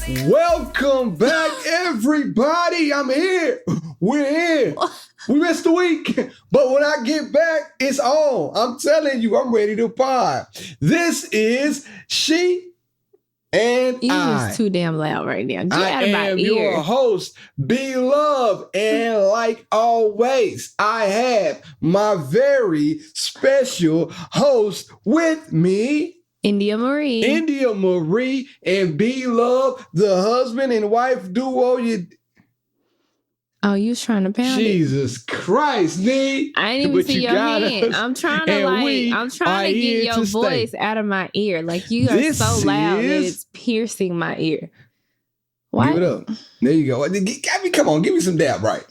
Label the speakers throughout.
Speaker 1: Welcome back, everybody. I'm here. We're here. We missed a week, but when I get back, it's on. I'm telling you, I'm ready to pod. This is She and I.
Speaker 2: You're just too damn loud right now. Get
Speaker 1: I
Speaker 2: out of my
Speaker 1: am
Speaker 2: ear.
Speaker 1: your host, Beloved, and like always, I have my very special host with me,
Speaker 2: India Marie.
Speaker 1: India Marie, and Beloved, the husband and wife duo.
Speaker 2: Oh, you was trying to pound
Speaker 1: Jesus Christ, D.
Speaker 2: I didn't even see your hand. I'm trying to get your voice out of my ear. Like, you are so loud that it's piercing my ear. Why?
Speaker 1: Give it up. There you go. Come on, give me some dab right.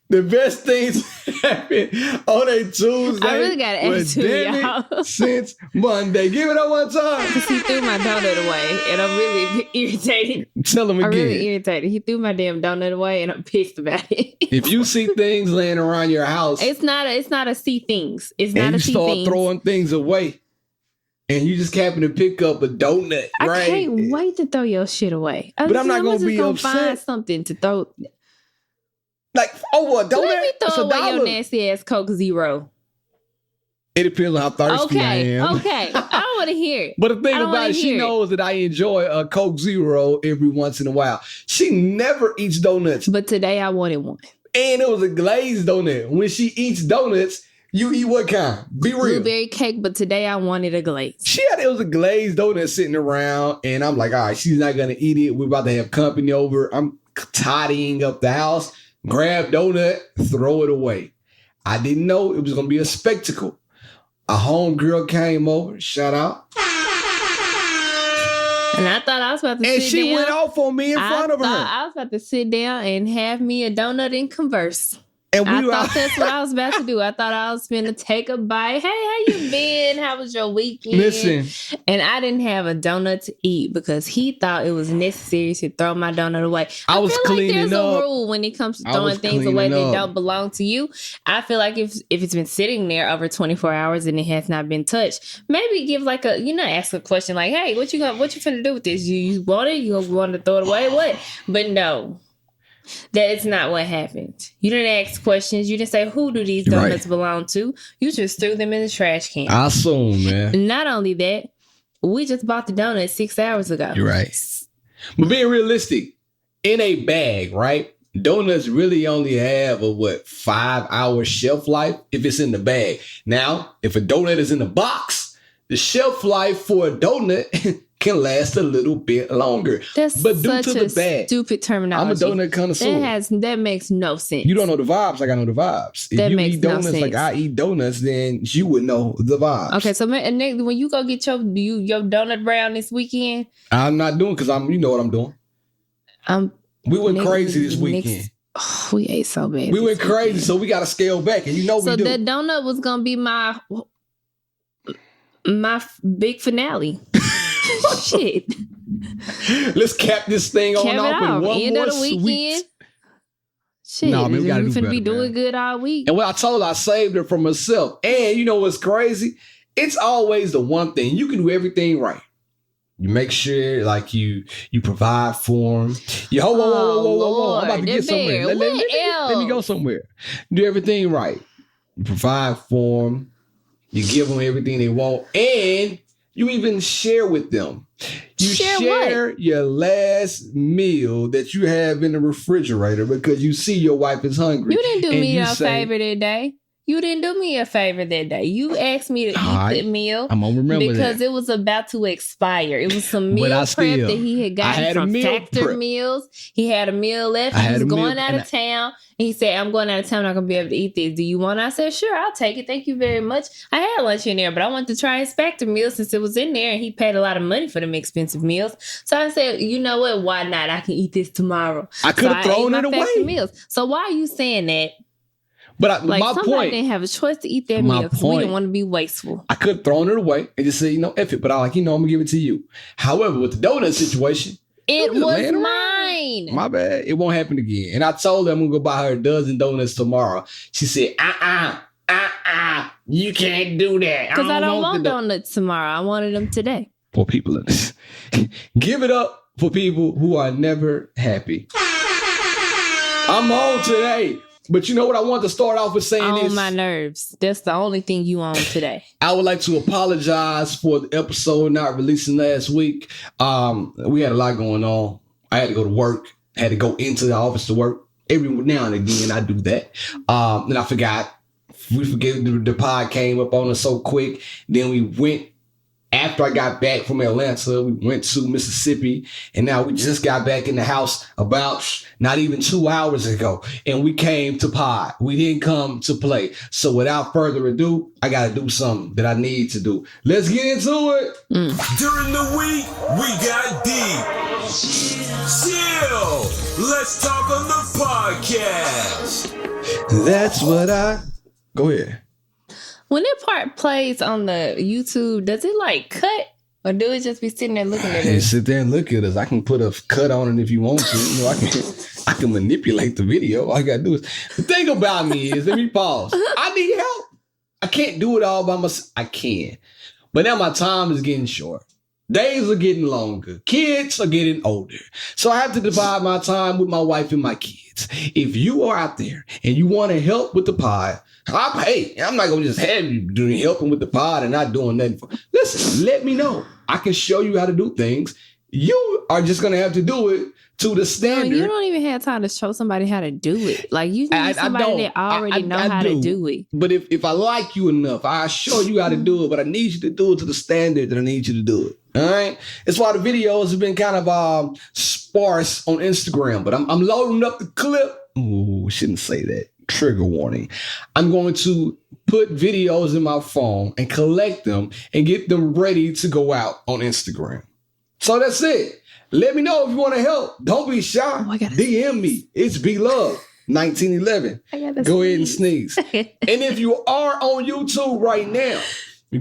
Speaker 1: The best things happen on a Tuesday.
Speaker 2: I really got an attitude, y'all.
Speaker 1: Since Monday. Give it up one time.
Speaker 2: Because he threw my donut away, and I'm really irritated.
Speaker 1: Tell him again.
Speaker 2: I'm really irritated. He threw my damn donut away, and I'm pissed about it.
Speaker 1: If you see things laying around your house,
Speaker 2: it's not a see things. It's not
Speaker 1: and
Speaker 2: a
Speaker 1: you
Speaker 2: see
Speaker 1: start
Speaker 2: things.
Speaker 1: throwing things away, and you just happen to pick up a donut,
Speaker 2: I
Speaker 1: right?
Speaker 2: can't wait to throw your shit away.
Speaker 1: But I'm not going to be
Speaker 2: gonna
Speaker 1: upset.
Speaker 2: Find something to throw.
Speaker 1: Like, oh, a donut?
Speaker 2: Let me throw away
Speaker 1: $1.
Speaker 2: your nasty ass Coke Zero.
Speaker 1: It depends on how thirsty I am.
Speaker 2: Okay. I don't want to hear it.
Speaker 1: But the thing about it, she knows that I enjoy a Coke Zero every once in a while. She never eats donuts.
Speaker 2: But today I wanted one.
Speaker 1: And it was a glazed donut. When she eats donuts, you eat what kind? Be real.
Speaker 2: Blueberry cake, but today I wanted a glaze.
Speaker 1: It was a glazed donut sitting around, and I'm like, all right, she's not going to eat it. We're about to have company over. I'm tidying up the house. Grab donut, throw it away. I didn't know it was going to be a spectacle. A homegirl came over, shout out.
Speaker 2: And I thought I was about to sit down.
Speaker 1: And she went off on me in front of her.
Speaker 2: I was about to sit down and have me a donut and converse.
Speaker 1: And
Speaker 2: I thought that's what I was about to do. I thought I was going to take a bite. Hey, how you been? How was your weekend?
Speaker 1: Listen.
Speaker 2: And I didn't have a donut to eat because he thought it was necessary to throw my donut away.
Speaker 1: I was cleaning
Speaker 2: there's
Speaker 1: up.
Speaker 2: a rule when it comes to throwing things away that don't belong to you. I feel like if it's been sitting there over 24 hours and it has not been touched, maybe give like ask a question like, hey, what you finna do with this? You want it? You want to throw it away? What? But no. That's not what happened. You didn't ask questions. You didn't say, who do these donuts belong to? You just threw them in the trash can.
Speaker 1: I assume, man.
Speaker 2: Not only that, we just bought the donuts 6 hours ago.
Speaker 1: You're right. But being realistic, in a bag, right? Donuts really only have a 5-hour shelf life if it's in the bag. Now, if a donut is in a box, the shelf life for a donut can last a little bit longer.
Speaker 2: That's
Speaker 1: but due
Speaker 2: such
Speaker 1: to the bag,
Speaker 2: stupid terminology.
Speaker 1: I'm a donut connoisseur.
Speaker 2: That makes no sense.
Speaker 1: You don't know the vibes like I know the vibes. If you eat donuts like I eat donuts, then you would know the vibes.
Speaker 2: Okay, so when you go get your donut round this weekend,
Speaker 1: I'm not doing because you know what I'm doing. We went crazy this weekend.
Speaker 2: We ate so bad.
Speaker 1: We went crazy, so we got to scale back, and you know we do.
Speaker 2: So the donut was gonna be my big finale. Shit.
Speaker 1: Let's cap this thing on off with one
Speaker 2: End
Speaker 1: more
Speaker 2: of the weekend.
Speaker 1: Sweet.
Speaker 2: Shit,
Speaker 1: no, man, we gotta do
Speaker 2: finna
Speaker 1: better,
Speaker 2: be doing
Speaker 1: man.
Speaker 2: good all week.
Speaker 1: And what I told her, I saved her from herself. And you know what's crazy? It's always the one thing. You can do everything right. You make sure, like, you provide for them. Whoa. I'm about to get somewhere. Let me go somewhere. Do everything right. You provide for them. You give them everything they want. And you even share with them. You share your last meal that you have in the refrigerator because you see your wife is hungry.
Speaker 2: You didn't do me a favor that day. You didn't do me a favor that day. You asked me to eat the meal.
Speaker 1: I'm gonna remember
Speaker 2: because
Speaker 1: that.
Speaker 2: it was about to expire. It was some meal prep that he had gotten from Factor Meals. He had a meal left. He was going out of town. And he said, I'm going out of town. I'm not going to be able to eat this. Do you want it? I said, sure, I'll take it. Thank you very much. I had lunch in there, but I wanted to try his Factor meal since it was in there. And he paid a lot of money for them expensive meals. So I said, you know what? Why not? I can eat this tomorrow.
Speaker 1: I could have thrown it away.
Speaker 2: Factor meals. So why are you saying that?
Speaker 1: But my
Speaker 2: somebody
Speaker 1: point,
Speaker 2: didn't have a choice to eat that meal because we didn't want to be wasteful.
Speaker 1: I could have thrown it away and just said, F it. But I'm going to give it to you. However, with the donut situation,
Speaker 2: it was mine.
Speaker 1: My bad. It won't happen again. And I told her I'm going to go buy her a dozen donuts tomorrow. She said, you can't do that.
Speaker 2: Because I don't want donuts tomorrow. I wanted them today.
Speaker 1: for people in this. Give it up for people who are never happy. I'm on today. But you know what I want to start off with saying
Speaker 2: on my nerves. That's the only thing you on today.
Speaker 1: I would like to apologize for the episode not releasing last week. We had a lot going on. I had to go to work. I had to go into the office to work. Every now and again, I do that. And I forgot. We forget the pod came up on us so quick. Then we went. After I got back from Atlanta, we went to Mississippi, and now we just got back in the house about not even 2 hours ago, and we came to pod. We didn't come to play. So without further ado, I got to do something that I need to do. Let's get into it.
Speaker 3: During the week, we got deep. Chill. Let's talk on the podcast.
Speaker 1: That's what Go ahead.
Speaker 2: When that part plays on the YouTube, does it like cut or do it just be sitting there looking at us?
Speaker 1: Sit there and look at us. I can put a cut on it if you want to. You know, I can manipulate the video. All I gotta do is the thing about me is let me pause. I need help. I can't do it all by myself. I can. But now my time is getting short. Days are getting longer. Kids are getting older. So I have to divide my time with my wife and my kids. If you are out there and you want to help with the pod, I'll pay. I'm not going to just have you doing helping with the pod and not doing nothing. Listen, let me know. I can show you how to do things. You are just going to have to do it to the standard.
Speaker 2: No, you don't even have time to show somebody how to do it. Like you need somebody that already know how to do it.
Speaker 1: But if I like you enough, I'll show you how to do it. But I need you to do it to the standard that I need you to do it. All right. That's why the videos have been kind of sparse on Instagram. But I'm loading up the clip. Ooh, shouldn't say that. Trigger warning. I'm going to put videos in my phone and collect them and get them ready to go out on Instagram. So that's it. Let me know if you want to help. Don't be shy. DM me. It's B-Love 1911. Go ahead and sneeze. And if you are on YouTube right now,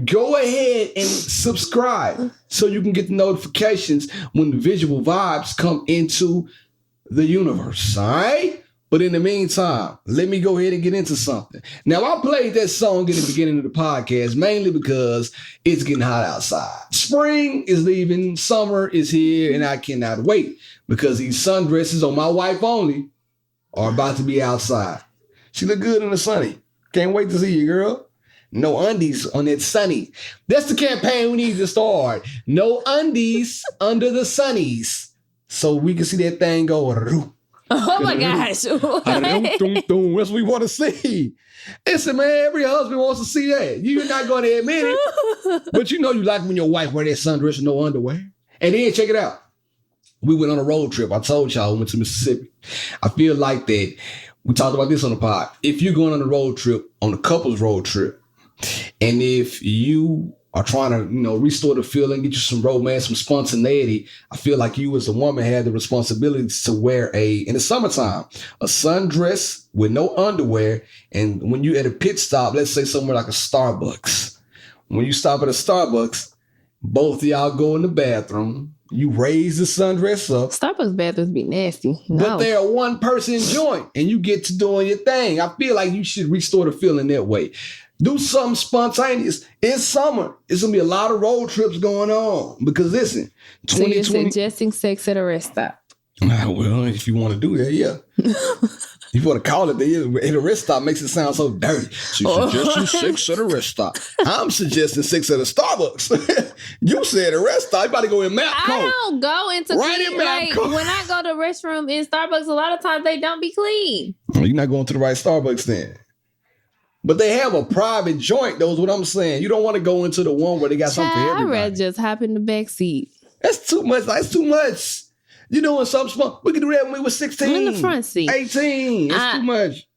Speaker 1: go ahead and subscribe so you can get the notifications when the visual vibes come into the universe. All right? But in the meantime, let me go ahead and get into something. Now, I played that song in the beginning of the podcast mainly because it's getting hot outside. Spring is leaving, summer is here, and I cannot wait because these sundresses on my wife only are about to be outside. She look good in the sunny. Can't wait to see you, girl. No undies on that sunny. That's the campaign we need to start. No undies under the sunnies. So we can see that thing go.
Speaker 2: Oh my gosh.
Speaker 1: That's what we want to see. Listen, man, every husband wants to see that. You're not going to admit it. But you know you like when your wife wear that sundress and no underwear. And then check it out. We went on a road trip. I told y'all we went to Mississippi. I feel like that. We talked about this on the pod. If you're going on a road trip, on a couple's road trip, and if you are trying to, restore the feeling, get you some romance, some spontaneity, I feel like you as a woman have the responsibility to wear in the summertime, a sundress with no underwear. And when you at a pit stop, let's say somewhere like a Starbucks, when you stop at a Starbucks, both of y'all go in the bathroom. You raise the sundress up.
Speaker 2: Starbucks bathrooms be nasty. No.
Speaker 1: But they're a one-person joint, and you get to doing your thing. I feel like you should restore the feeling that way. Do something spontaneous. It's summer. It's going to be a lot of road trips going on. Because listen, 2020...
Speaker 2: So you're suggesting sex at a rest stop?
Speaker 1: Well, if you want to do that, yeah. If you want to call it at a rest stop, makes it sound so dirty. So you're suggesting sex at a rest stop. I'm suggesting sex at a Starbucks. You said a rest stop. You about to go in MapCo.
Speaker 2: I don't go into clean. When I go to the restroom in Starbucks, a lot of times they don't be clean.
Speaker 1: Well, you're not going to the right Starbucks then. But they have a private joint, though, is what I'm saying. You don't want to go into the one where they got something for everybody.
Speaker 2: I'd rather just hop in the back seat.
Speaker 1: That's too much. That's too much. You doing something small. We could do that when we were 16.
Speaker 2: I'm in the front seat.
Speaker 1: 18. That's too much.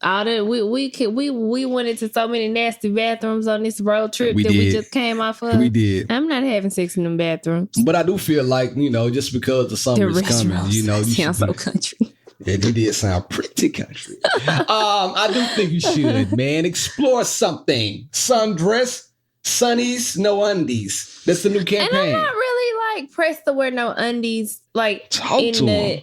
Speaker 2: All that we went into so many nasty bathrooms on this road trip we just came off of.
Speaker 1: We did.
Speaker 2: I'm not having sex in them bathrooms.
Speaker 1: But I do feel like, just because the summer is coming, you
Speaker 2: sound so country.
Speaker 1: Yeah, you did sound pretty country. I do think you should, man. Explore something. Sundress, sunnies, no undies. That's the new campaign.
Speaker 2: And I'm not really pressed to wear no undies.
Speaker 1: Talk to them.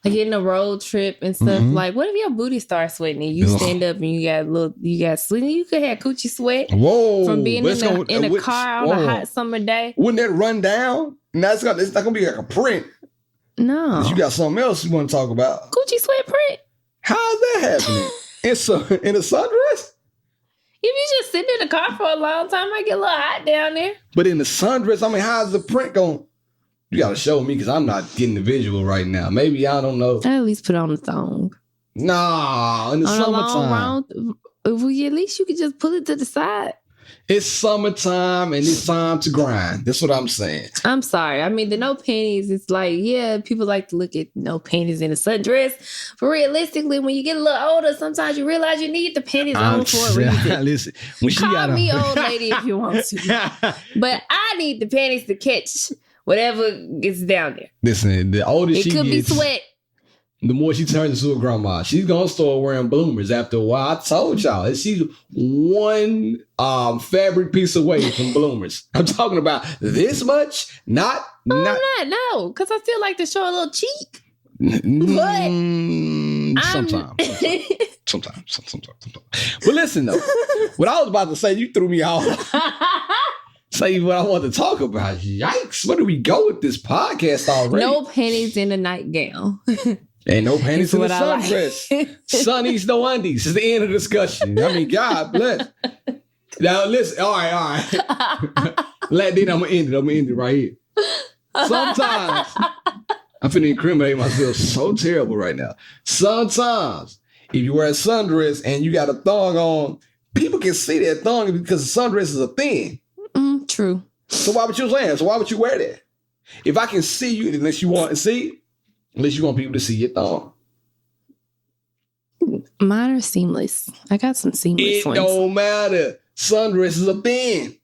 Speaker 2: Like in a road trip and stuff.
Speaker 1: Mhm.
Speaker 2: Like, what if your booty starts sweating and you stand up and you got sleep? You could have coochie sweat
Speaker 1: Whoa.
Speaker 2: from being in a car on a hot summer day.
Speaker 1: Wouldn't that run down? And it's not gonna be like a print.
Speaker 2: No.
Speaker 1: You got something else you want to talk about.
Speaker 2: Coochie sweat print?
Speaker 1: How's that happening? in a sundress?
Speaker 2: If you just sit in the car for a long time, it might get a little hot down there.
Speaker 1: But in the sundress, I mean, how's the print going? You got to show me because I'm not getting the visual right now. Maybe I don't know.
Speaker 2: I at least put on the thong.
Speaker 1: Nah, in the
Speaker 2: on
Speaker 1: summertime.
Speaker 2: At least you could just pull it to the side.
Speaker 1: It's summertime and it's time to grind. That's what I'm saying.
Speaker 2: I'm sorry. I mean, the no panties, it's like, yeah, people like to look at no panties in a sundress. But realistically, when you get a little older, sometimes you realize you need the panties on for a reason.
Speaker 1: Listen, when she
Speaker 2: Call me old lady if you want to. But I need the panties to catch whatever gets down there.
Speaker 1: Listen, the older she gets,
Speaker 2: it could be sweat.
Speaker 1: The more she turns into a grandma, she's gonna start wearing bloomers after a while. I told y'all, she's one fabric piece away from bloomers. I'm talking about this much, not.
Speaker 2: No, because I feel like to show a little cheek.
Speaker 1: Sometimes. But listen though, what I was about to say, you threw me off. Say what I want to talk about. Yikes! Where do we go with this podcast already?
Speaker 2: No panties in a nightgown.
Speaker 1: Ain't no panties in the sundress.
Speaker 2: Like.
Speaker 1: Sunnies, no undies. It's the end of the discussion. I mean, God bless. Now listen. All right. Then I'm gonna end it right here. Sometimes I'm finna incriminate myself so terrible right now. Sometimes if you wear a sundress and you got a thong on, people can see that thong because the sundress is a thing.
Speaker 2: True.
Speaker 1: So why would you wear that? If I can see you, unless you want people to see your thong.
Speaker 2: Mine are seamless. I got some seamless ones.
Speaker 1: It don't matter. Sundress is a thing.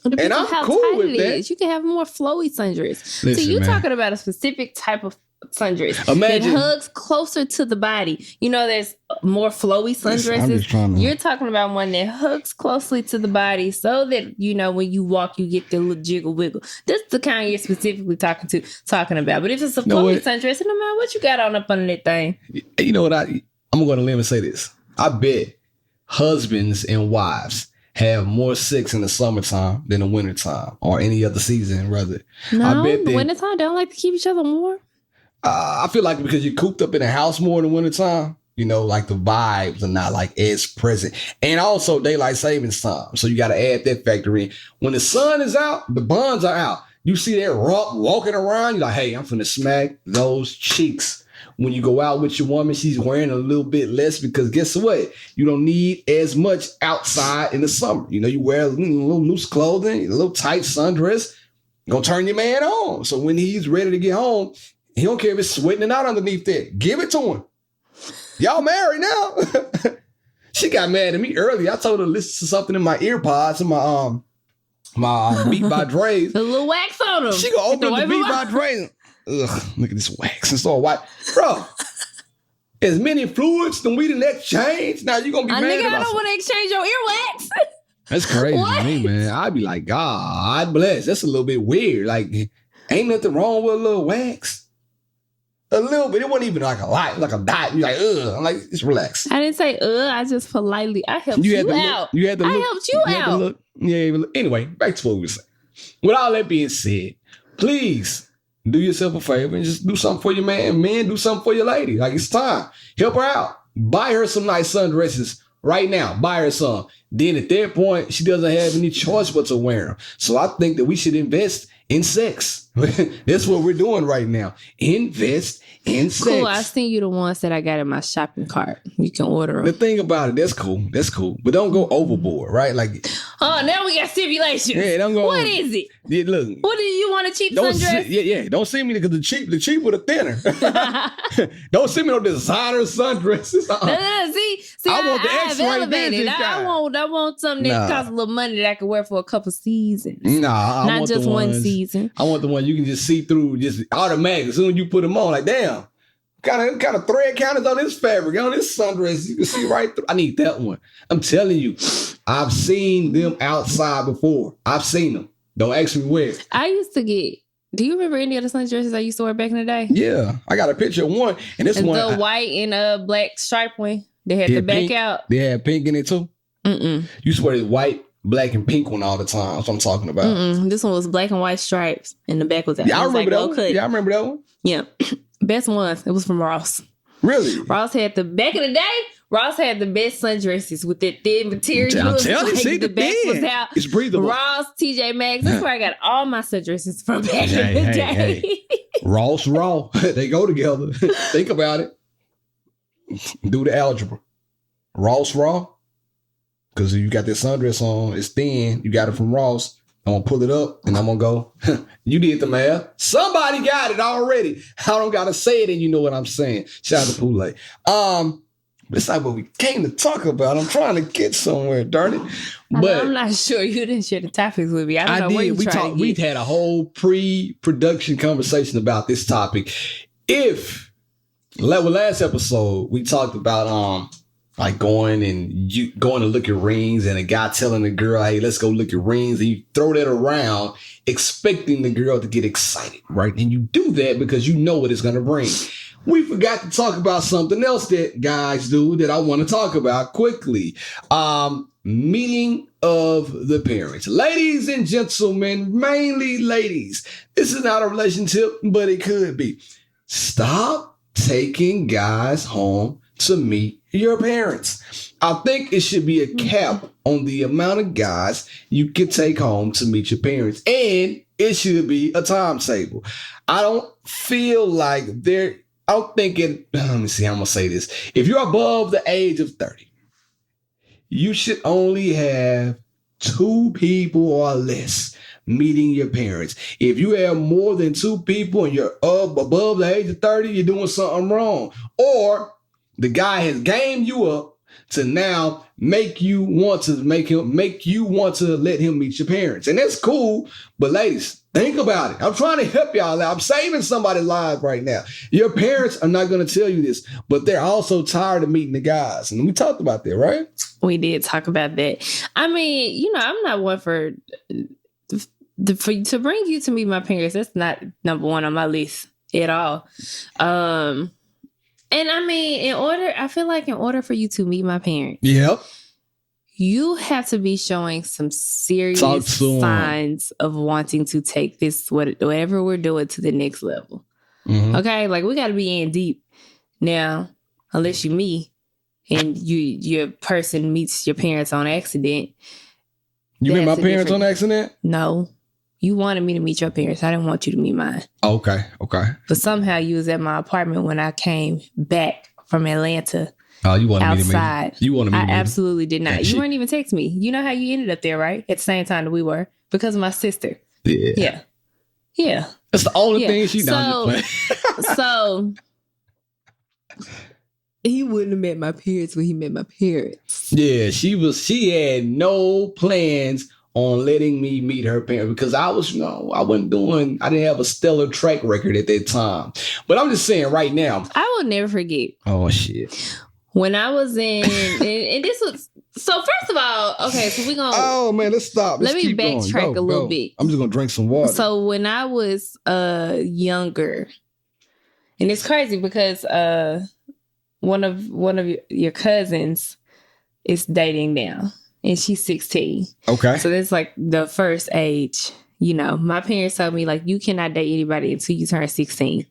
Speaker 1: And I'm cool with that.
Speaker 2: You can have more flowy sundress.
Speaker 1: Listen,
Speaker 2: so you're
Speaker 1: man.
Speaker 2: talking about a specific type of sundress
Speaker 1: Imagine
Speaker 2: that hugs closer to the body. You know, there's more flowy sundresses. You're talking about one that hugs closely to the body so that, you know, when you walk, you get the little jiggle wiggle. That's the kind you're specifically talking about. But if it's a flowy sundress, no matter what you got on up under that thing.
Speaker 1: You know what? I'm going to limb and say this. I bet husbands and wives have more sex in the summertime than the wintertime or any other season, rather.
Speaker 2: No, the wintertime don't like to keep each other warm.
Speaker 1: I feel like because you're cooped up in the house more in the wintertime, you know, like the vibes are not like as present. And also daylight savings time. So you got to add that factor in. When the sun is out, the buns are out. You see that rump walking around, you're like, hey, I'm finna smack those cheeks. When you go out with your woman, she's wearing a little bit less because guess what? You don't need as much outside in the summer. You know, you wear a little loose clothing, a little tight sundress, gonna turn your man on. So when he's ready to get home, he don't care if it's sweating out underneath there. Give it to him. Y'all married now. She got mad at me earlier. I told her to listen to something in my ear pods and my Beat by Dre's.
Speaker 2: The little wax on them.
Speaker 1: She gonna open the Beat by Dre's. Ugh, look at this wax and start white. Bro, as many fluids than we didn't exchange. Now you gonna be mad
Speaker 2: nigga,
Speaker 1: about
Speaker 2: I don't want to exchange your earwax.
Speaker 1: That's crazy to me, man. I'd be like, God bless. That's a little bit weird. Like, ain't nothing wrong with a little wax. A little bit. It wasn't even like a lot, like a dot. You're like, ugh. I'm like, just relax.
Speaker 2: I didn't say, I just politely, I helped you out.
Speaker 1: You had to look.
Speaker 2: I helped you out.
Speaker 1: Yeah. Anyway, back to what we were saying. With all that being said, please do yourself a favor and just do something for your man. Man, do something for your lady. Like, it's time. Help her out. Buy her some nice sundresses right now. Buy her some. Then at that point, she doesn't have any choice but to wear them. So I think that we should invest in sex. That's what we're doing right now. Invest in sex.
Speaker 2: Cool. I seen you the ones that I got in my shopping cart. You can order them.
Speaker 1: The thing about it, that's cool. But don't go overboard, right? Like,
Speaker 2: oh, now we got stipulations.
Speaker 1: Yeah, don't go.
Speaker 2: What is it?
Speaker 1: Yeah, look.
Speaker 2: What do you want, a cheap sundress?
Speaker 1: Don't send me because the cheap with a thinner. Don't send me no designer sundresses.
Speaker 2: See, I want the X-ray vision. I want something that costs a little money that I can wear for a couple seasons.
Speaker 1: Nah,
Speaker 2: not just one season.
Speaker 1: I want the one you can just see through, just automatic. As soon as you put them on, like, damn, kind of thread counters on this fabric, on this sundress, you can see right through. I need that one. I'm telling you, I've seen them outside before. I've seen them. Don't ask me where.
Speaker 2: I used to get Do you remember any of the sundresses I used to wear back in the day?
Speaker 1: Yeah, I got a picture of one, and this one
Speaker 2: the white and black stripe one. They had the back
Speaker 1: pink,
Speaker 2: out.
Speaker 1: They had pink in it too. You used to wear the white, black, and pink one all the time. That's what I'm talking about.
Speaker 2: This one was black and white stripes, and the back was out.
Speaker 1: Yeah, I remember that one.
Speaker 2: Cut.
Speaker 1: Yeah, I remember that one.
Speaker 2: Yeah, best ones. It was from Ross.
Speaker 1: Really?
Speaker 2: Ross had back in the day. Ross had the best sundresses with the thin material.
Speaker 1: I'm telling you, see
Speaker 2: the back was out.
Speaker 1: It's breathable.
Speaker 2: Ross, TJ Maxx. That's where I got all my sundresses from back in the day.
Speaker 1: Ross, raw. They go together. Think about it. Do the algebra. Ross, raw. Because you got this sundress on, it's thin. You got it from Ross. I'm going to pull it up and I'm going to go, you did the math. Somebody got it already. I don't got to say it and you know what I'm saying. Shout out to Poulet. It's not what we came to talk about. I'm trying to get somewhere, darn it. But
Speaker 2: I'm not sure. You didn't share the topics with me. I don't know where you trying to get.
Speaker 1: We've had a whole pre-production conversation about this topic. Last episode, we talked about like going to look at rings and a guy telling the girl, hey, let's go look at rings. And you throw that around expecting the girl to get excited, right? And you do that because you know what it's going to bring. We forgot to talk about something else that guys do that I want to talk about quickly. Meeting of the parents. Ladies and gentlemen, mainly ladies, this is not a relationship, but it could be. Stop taking guys home to meet your parents. I think it should be a cap on the amount of guys you can take home to meet your parents. And it should be a timetable. I don't feel like I don't think it, let me see how I'm going to say this. If you're above the age of 30, you should only have 2 people or less meeting your parents. If you have more than 2 people and you're above the age of 30, you're doing something wrong. Or the guy has gamed you up to now make you want to let him meet your parents. And that's cool. But ladies, think about it. I'm trying to help y'all out. I'm saving somebody's life right now. Your parents are not going to tell you this, but they're also tired of meeting the guys. And we talked about that, right?
Speaker 2: We did talk about that. I mean, I'm not one to bring you to meet my parents. That's not number one on my list at all. And I mean, I feel like in order for you to meet my parents,
Speaker 1: yep,
Speaker 2: you have to be showing some serious signs of wanting to take this, whatever we're doing, to the next level. Mm-hmm. Okay? Like, we got to be in deep. Now, unless you me and your person meets your parents on accident.
Speaker 1: You met my parents on accident?
Speaker 2: No. You wanted me to meet your parents. I didn't want you to meet mine.
Speaker 1: Okay. But
Speaker 2: somehow you was at my apartment when I came back from Atlanta.
Speaker 1: Oh, you wanted
Speaker 2: outside.
Speaker 1: Me to meet? You wanted me to meet?
Speaker 2: I absolutely did not. You weren't even texting me. You know how you ended up there, right? At the same time that we were. Because of my sister. Yeah.
Speaker 1: That's the only thing she done.
Speaker 2: So he wouldn't have met my parents when he met my parents.
Speaker 1: Yeah, she had no plans on letting me meet her parents because I didn't have a stellar track record at that time. But I'm just saying right now.
Speaker 2: I will never forget.
Speaker 1: Oh, shit.
Speaker 2: When I was in, and this was, so first of all, okay, so we're going to.
Speaker 1: Oh, man, let's stop.
Speaker 2: Let me backtrack a little bit.
Speaker 1: I'm just going to drink some water.
Speaker 2: So when I was younger, and it's crazy because one of your cousins is dating now. And she's 16.
Speaker 1: Okay.
Speaker 2: So that's like the first age. My parents told me, like, you cannot date anybody until you turn 16.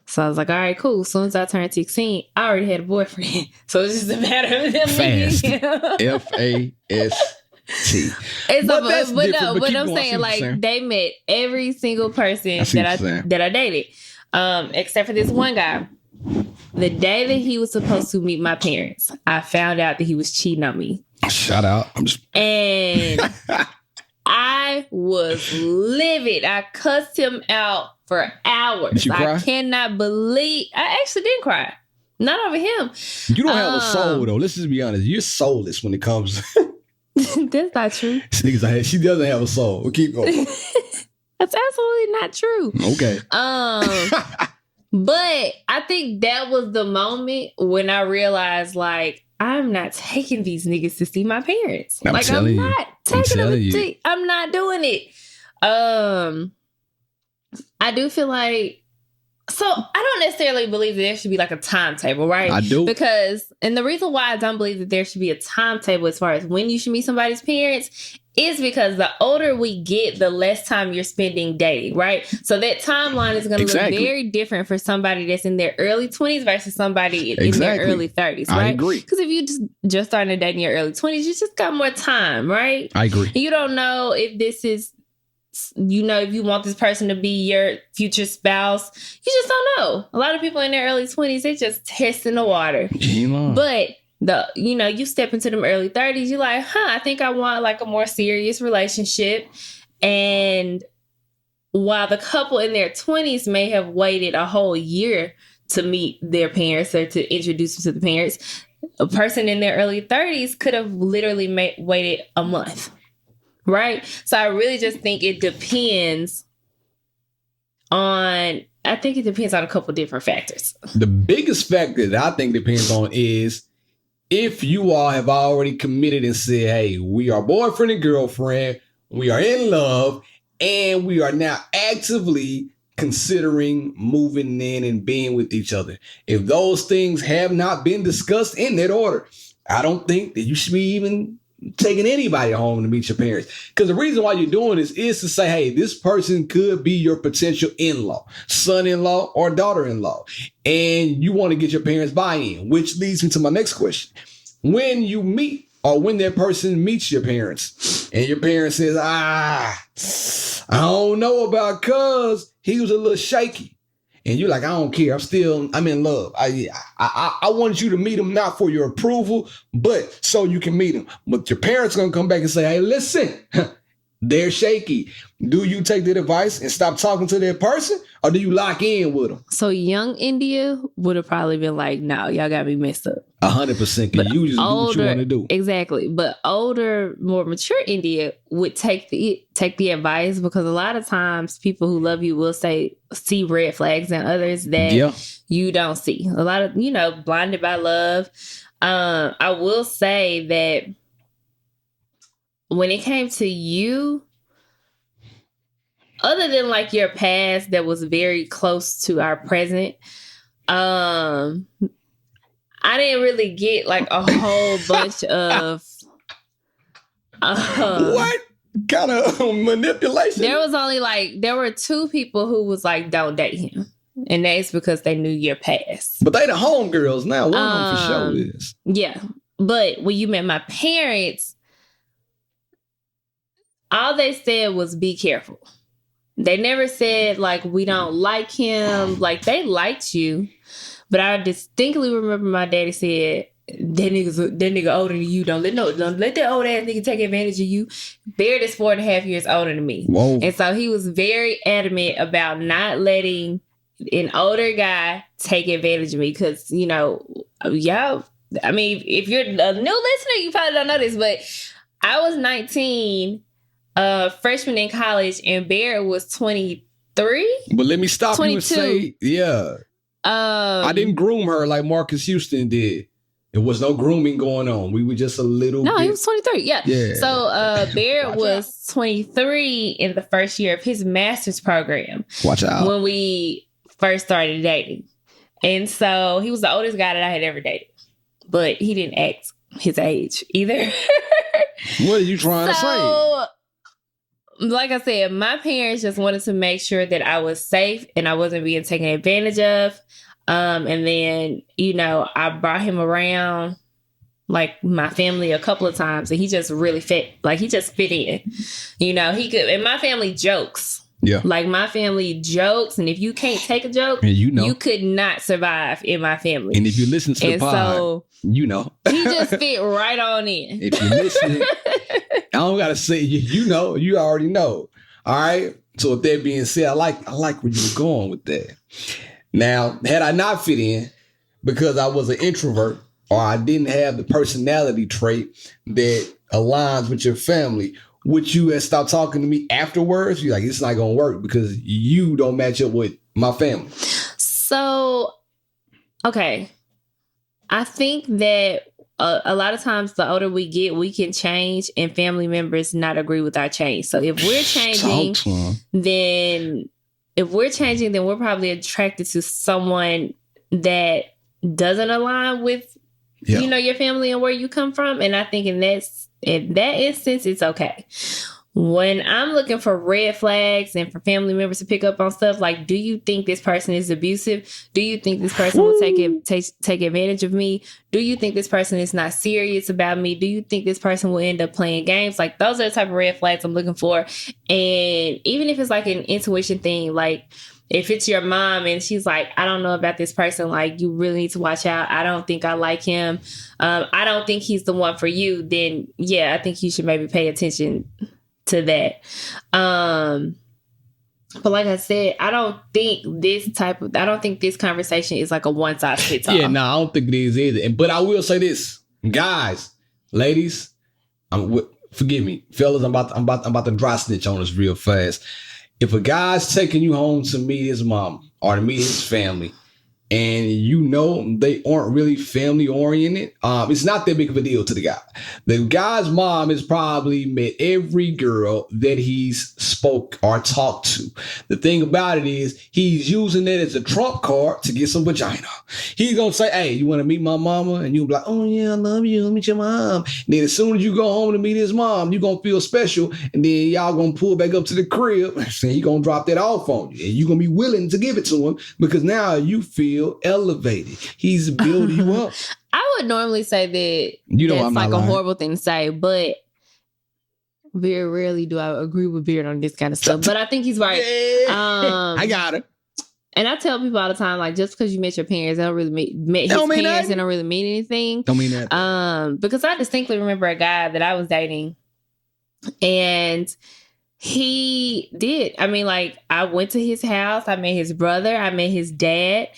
Speaker 2: So I was like, all right, cool. As soon as I turned 16, I already had a boyfriend. So it's just a matter of them
Speaker 1: fast.
Speaker 2: F-A-S-T. But I'm saying, like, they met every single person that I dated. Except for this one guy. The day that he was supposed to meet my parents, I found out that he was cheating on me.
Speaker 1: Shout out.
Speaker 2: And I was livid. I cussed him out for hours.
Speaker 1: Did you cry?
Speaker 2: I cannot believe. I actually didn't cry. Not over him.
Speaker 1: You don't have a soul, though. Let's just be honest. You're soulless when it comes.
Speaker 2: That's not true.
Speaker 1: She doesn't have a soul. We'll keep going.
Speaker 2: That's absolutely not true.
Speaker 1: Okay.
Speaker 2: But I think that was the moment when I realized, like, I'm not taking these niggas to see my parents. I'm not taking them. I'm not doing it. I do feel like, so I don't necessarily believe that there should be like a timetable, right?
Speaker 1: I do.
Speaker 2: And the reason why I don't believe that there should be a timetable as far as when you should meet somebody's parents is because the older we get, the less time you're spending dating, right? So that timeline is going to look very different for somebody that's in their early 20s versus somebody in their early 30s, right?
Speaker 1: I agree.
Speaker 2: Because if you just started dating in your early 20s, you just got more time, right?
Speaker 1: I agree.
Speaker 2: You don't know if this is, if you want this person to be your future spouse. You just don't know. A lot of people in their early 20s, they just testing the water. But you step into them early 30s, you're like, I think I want like a more serious relationship. And while the couple in their 20s may have waited a whole year to meet their parents or to introduce them to the parents, a person in their early 30s could have literally waited a month. Right? So I really just think it depends on a couple different factors.
Speaker 1: The biggest factor that I think depends on is if you all have already committed and said, hey, we are boyfriend and girlfriend, we are in love, and we are now actively considering moving in and being with each other. If those things have not been discussed in that order, I don't think that you should be even taking anybody home to meet your parents. Because the reason why you're doing this is to say, hey, this person could be your potential in-law, son-in-law, or daughter-in-law. And you want to get your parents buy-in, which leads me to my next question. When you meet or when that person meets your parents and your parents says, I don't know about cuz he was a little shaky. And you're like, I don't care. I'm in love. I want you to meet him not for your approval, but so you can meet him. But your parents are going to come back and say, hey, listen, they're shaky. Do you take that advice and stop talking to that person? Or do you lock in with them?
Speaker 2: So young India would have probably been like, no, y'all got me messed up.
Speaker 1: 100%. Because you just do what you want to do.
Speaker 2: Exactly. But older, more mature India would take the advice, because a lot of times people who love you will see red flags in others that you don't see. A lot of, blinded by love. I will say that when it came to you, other than like your past that was very close to our present, I didn't really get like a whole bunch of
Speaker 1: what kind of manipulation?
Speaker 2: There were two people who was like, don't date him. And that's because they knew your past.
Speaker 1: But they the homegirls now. One of them for sure is.
Speaker 2: Yeah. But when you met my parents, all they said was be careful. They never said like, we don't like him. Like, they liked you. But I distinctly remember my daddy said, that nigga older than you. Don't let that old ass nigga take advantage of you. Baird is 4.5 years older than me.
Speaker 1: Whoa.
Speaker 2: And so he was very adamant about not letting an older guy take advantage of me. Because, y'all, I mean, if you're a new listener, you probably don't know this, but I was 19, freshman in college, and Baird was 23.
Speaker 1: But let me stop
Speaker 2: 22.
Speaker 1: You and say, yeah. I didn't groom her like Marcus Houston did. There was no grooming going on. We were just a little
Speaker 2: No,
Speaker 1: bit.
Speaker 2: he was 23. Yeah. So Baird was 23 in the first year of his master's program.
Speaker 1: Watch out.
Speaker 2: When we first started dating. And so he was the oldest guy that I had ever dated. But he didn't act his age either.
Speaker 1: What are you trying to say?
Speaker 2: Like I said, my parents just wanted to make sure that I was safe and I wasn't being taken advantage of. And then, I brought him around like my family a couple of times, and he just really fit in. He could, and my family jokes.
Speaker 1: Yeah.
Speaker 2: Like, my family jokes, and if you can't take a joke, you could not survive in my family.
Speaker 1: And if you listen to the pod,
Speaker 2: he just fit right on in.
Speaker 1: If you're listening, I don't gotta say you already know. All right. So with that being said, I like where you were going with that. Now, had I not fit in because I was an introvert or I didn't have the personality trait that aligns with your family, would you have stopped talking to me afterwards? You're like, it's not going to work because you don't match up with my family.
Speaker 2: So, okay. I think that a lot of times the older we get, we can change and family members not agree with our change. So if we're changing, then if we're changing, then we're probably attracted to someone that doesn't align with, you know, your family and where you come from. And I think in that instance, it's okay. When I'm looking for red flags and for family members to pick up on stuff, like, do you think this person is abusive? Do you think this person will take advantage of me? Do you think this person is not serious about me? Do you think this person will end up playing games? Like, those are the type of red flags I'm looking for. And even if it's like an intuition thing, like if it's your mom and she's like, I don't know about this person, like, you really need to watch out. I don't think I like him. I don't think he's the one for you. Then yeah, I think you should maybe pay attention to that. But like I said, I don't think this conversation is like a one size fits all.
Speaker 1: Yeah, no, I don't think it is either. But I will say this, guys, ladies, forgive me, fellas, I'm about to dry snitch on us real fast. If a guy's taking you home to meet his mom or to meet his family, and you know they aren't really family oriented, it's not that big of a deal to the guy. The guy's mom has probably met every girl that he's spoke or talked to. The thing about it is he's using it as a trump card to get some vagina. He's gonna say, hey, you want to meet my mama? And you'll be like, oh yeah, I love you, let me meet your mom. And then as soon as you go home to meet his mom, you're gonna feel special, and then y'all gonna pull back up to the crib and he gonna drop that off on you, and you're gonna be willing to give it to him because now you feel elevated. He's building you up.
Speaker 2: I would normally say that that's like a horrible thing to say, but very rarely do I agree with Beard on this kind of stuff. But I think he's right.
Speaker 1: Yeah. I got it.
Speaker 2: And I tell people all the time, like, just because you met your parents, they don't really met his parents, they don't really mean anything.
Speaker 1: Don't mean that.
Speaker 2: Because I distinctly remember a guy that I was dating, and he did. I mean, like, I went to his house, I met his brother, I met his dad.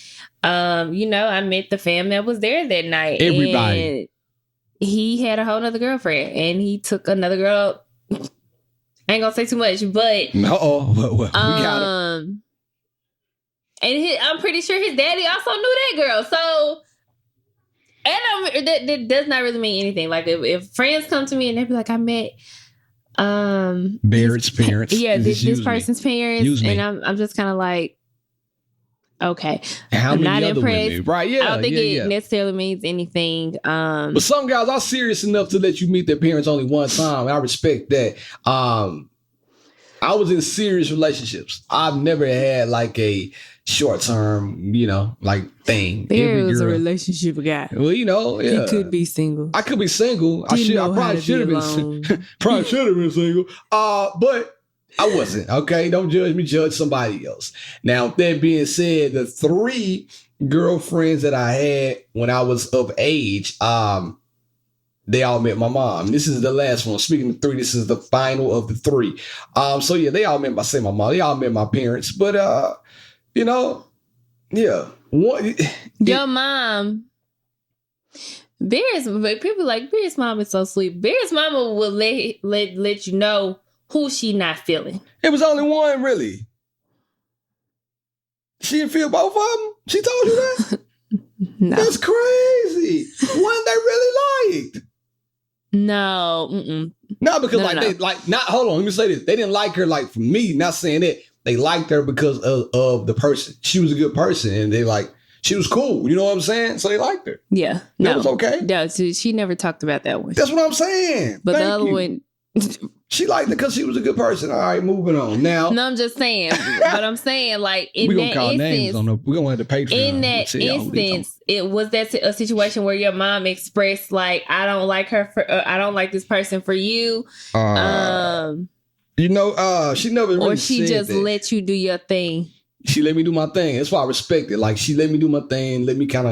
Speaker 2: You know, I met the fam that was there that night.
Speaker 1: Everybody.
Speaker 2: And he had a whole nother girlfriend, and he took another girl. I ain't gonna say too much, but
Speaker 1: we got it.
Speaker 2: And I'm pretty sure his daddy also knew that girl. So, and that does not really mean anything. Like if friends come to me and they be like, I met
Speaker 1: Barrett's parents.
Speaker 2: Yeah, this person's parents, and I'm just kind of like, okay,
Speaker 1: how
Speaker 2: I'm
Speaker 1: many
Speaker 2: not
Speaker 1: other
Speaker 2: impressed.
Speaker 1: Women? Right? Yeah,
Speaker 2: I don't think it necessarily means anything.
Speaker 1: But some guys are serious enough to let you meet their parents only one time. I respect that. I was in serious relationships. I've never had like a short term, you know, like thing.
Speaker 2: There was a relationship guy.
Speaker 1: Well, you know, yeah.
Speaker 2: He could be single.
Speaker 1: I could be single. I probably should have been. Probably should have been single. But I wasn't. Okay, don't judge me. Judge somebody else. Now, that being said, the 3 girlfriends that I had when I was of age, they all met my mom. This is the last one. Speaking of 3, this is the final of the 3. So yeah, they all met my mom. They all met my parents. But you know, yeah.
Speaker 2: Your mom. People like Bear's mom is so sweet. Bear's mama will let you know who she not feeling.
Speaker 1: It was only one, really. She didn't feel both of them? She told you that?
Speaker 2: No.
Speaker 1: That's crazy. One they really liked.
Speaker 2: No. Mm-mm.
Speaker 1: No, because they like not. Hold on, let me say this. They didn't like her like for me. Not saying that they liked her because of the person. She was a good person, and they like she was cool. You know what I'm saying? So they liked her.
Speaker 2: Yeah,
Speaker 1: that was okay.
Speaker 2: No, she never talked about that one.
Speaker 1: That's what I'm saying.
Speaker 2: But the other one.
Speaker 1: She liked it because she was a good person. All right, moving on. Now,
Speaker 2: no, I'm just saying. But I'm saying, like, in that instance,
Speaker 1: we're gonna have to Patreon.
Speaker 2: In that instance, it was that a situation where your mom expressed like, I don't like her I don't like this person for you.
Speaker 1: You know, she never really
Speaker 2: or she just
Speaker 1: that.
Speaker 2: Let you do your thing.
Speaker 1: She let me do my thing. That's why I respect it. Like, she let me do my thing. Let me kind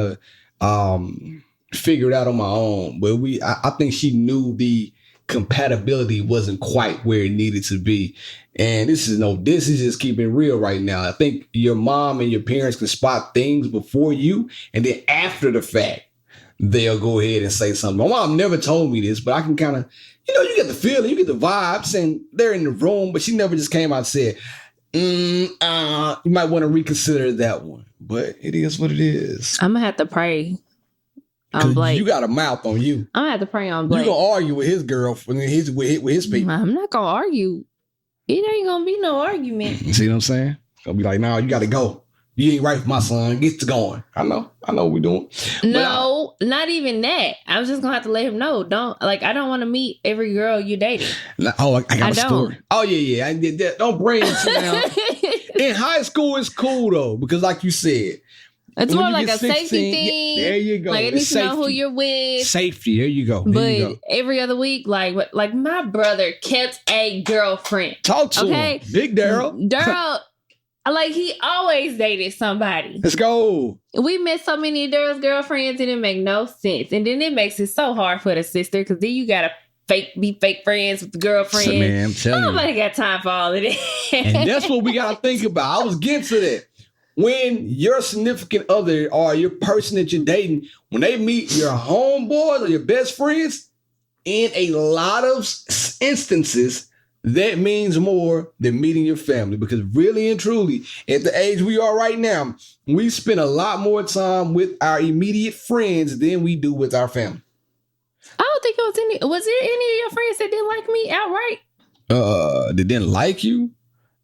Speaker 1: of figure it out on my own. But I think she knew the compatibility wasn't quite where it needed to be. And this is just keeping it real right now. I think your mom and your parents can spot things before you, and then after the fact, they'll go ahead and say something. My mom never told me this, but I can kind of, you know, you get the feeling, you get the vibes, and they're in the room, but she never just came out and said, you might want to reconsider that one. But it is what it is.
Speaker 2: I'm gonna have to pray. Blake.
Speaker 1: You got a mouth on you.
Speaker 2: I'm gonna have to pray on Blake.
Speaker 1: You gonna argue with his girlfriend, with his people.
Speaker 2: I'm not gonna argue. It ain't gonna be no argument.
Speaker 1: See what I'm saying? Gonna be like, nah, you gotta go. You ain't right for my son. Get to going. I know what we're doing.
Speaker 2: No, not even that. I was just gonna have to let him know. I don't want to meet every girl you dating.
Speaker 1: I got a story. Oh yeah. I did that. Don't bring it down. In high school, it's cool though, because like you said,
Speaker 2: it's more like a safety thing.
Speaker 1: There you go.
Speaker 2: Like, I need to know who you're with.
Speaker 1: Safety. There you go.
Speaker 2: But every other week, like my brother kept a girlfriend.
Speaker 1: Talk to him. Big Daryl.
Speaker 2: Like, he always dated somebody.
Speaker 1: Let's go.
Speaker 2: We met so many of Daryl's girlfriends, and it make no sense. And then it makes it so hard for the sister, because then you gotta be fake friends with the girlfriend.
Speaker 1: Man, I'm telling you.
Speaker 2: Nobody got time for all of that.
Speaker 1: And that's what we gotta think about. I was getting to that. When your significant other or your person that you're dating, when they meet your homeboys or your best friends, in a lot of instances, that means more than meeting your family, because really and truly, at the age we are right now, we spend a lot more time with our immediate friends than we do with our family.
Speaker 2: I don't think it was there any of your friends that didn't like me outright?
Speaker 1: That didn't like you?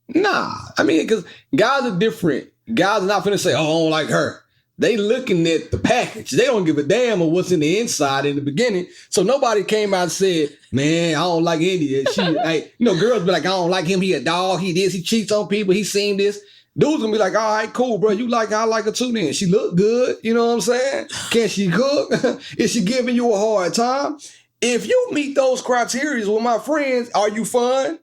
Speaker 1: Nah. I mean, because guys are different. Guys are not finna say, oh, I don't like her. They looking at the package. They don't give a damn of what's in the inside in the beginning. So nobody came out and said, man, I don't like India. Girls be like, I don't like him. He a dog. He this. He cheats on people. He seen this. Dudes gonna be like, all right, cool, bro. You like her. I like her too then. She look good. You know what I'm saying? Can she cook? Is she giving you a hard time? If you meet those criteria with my friends, are you fun?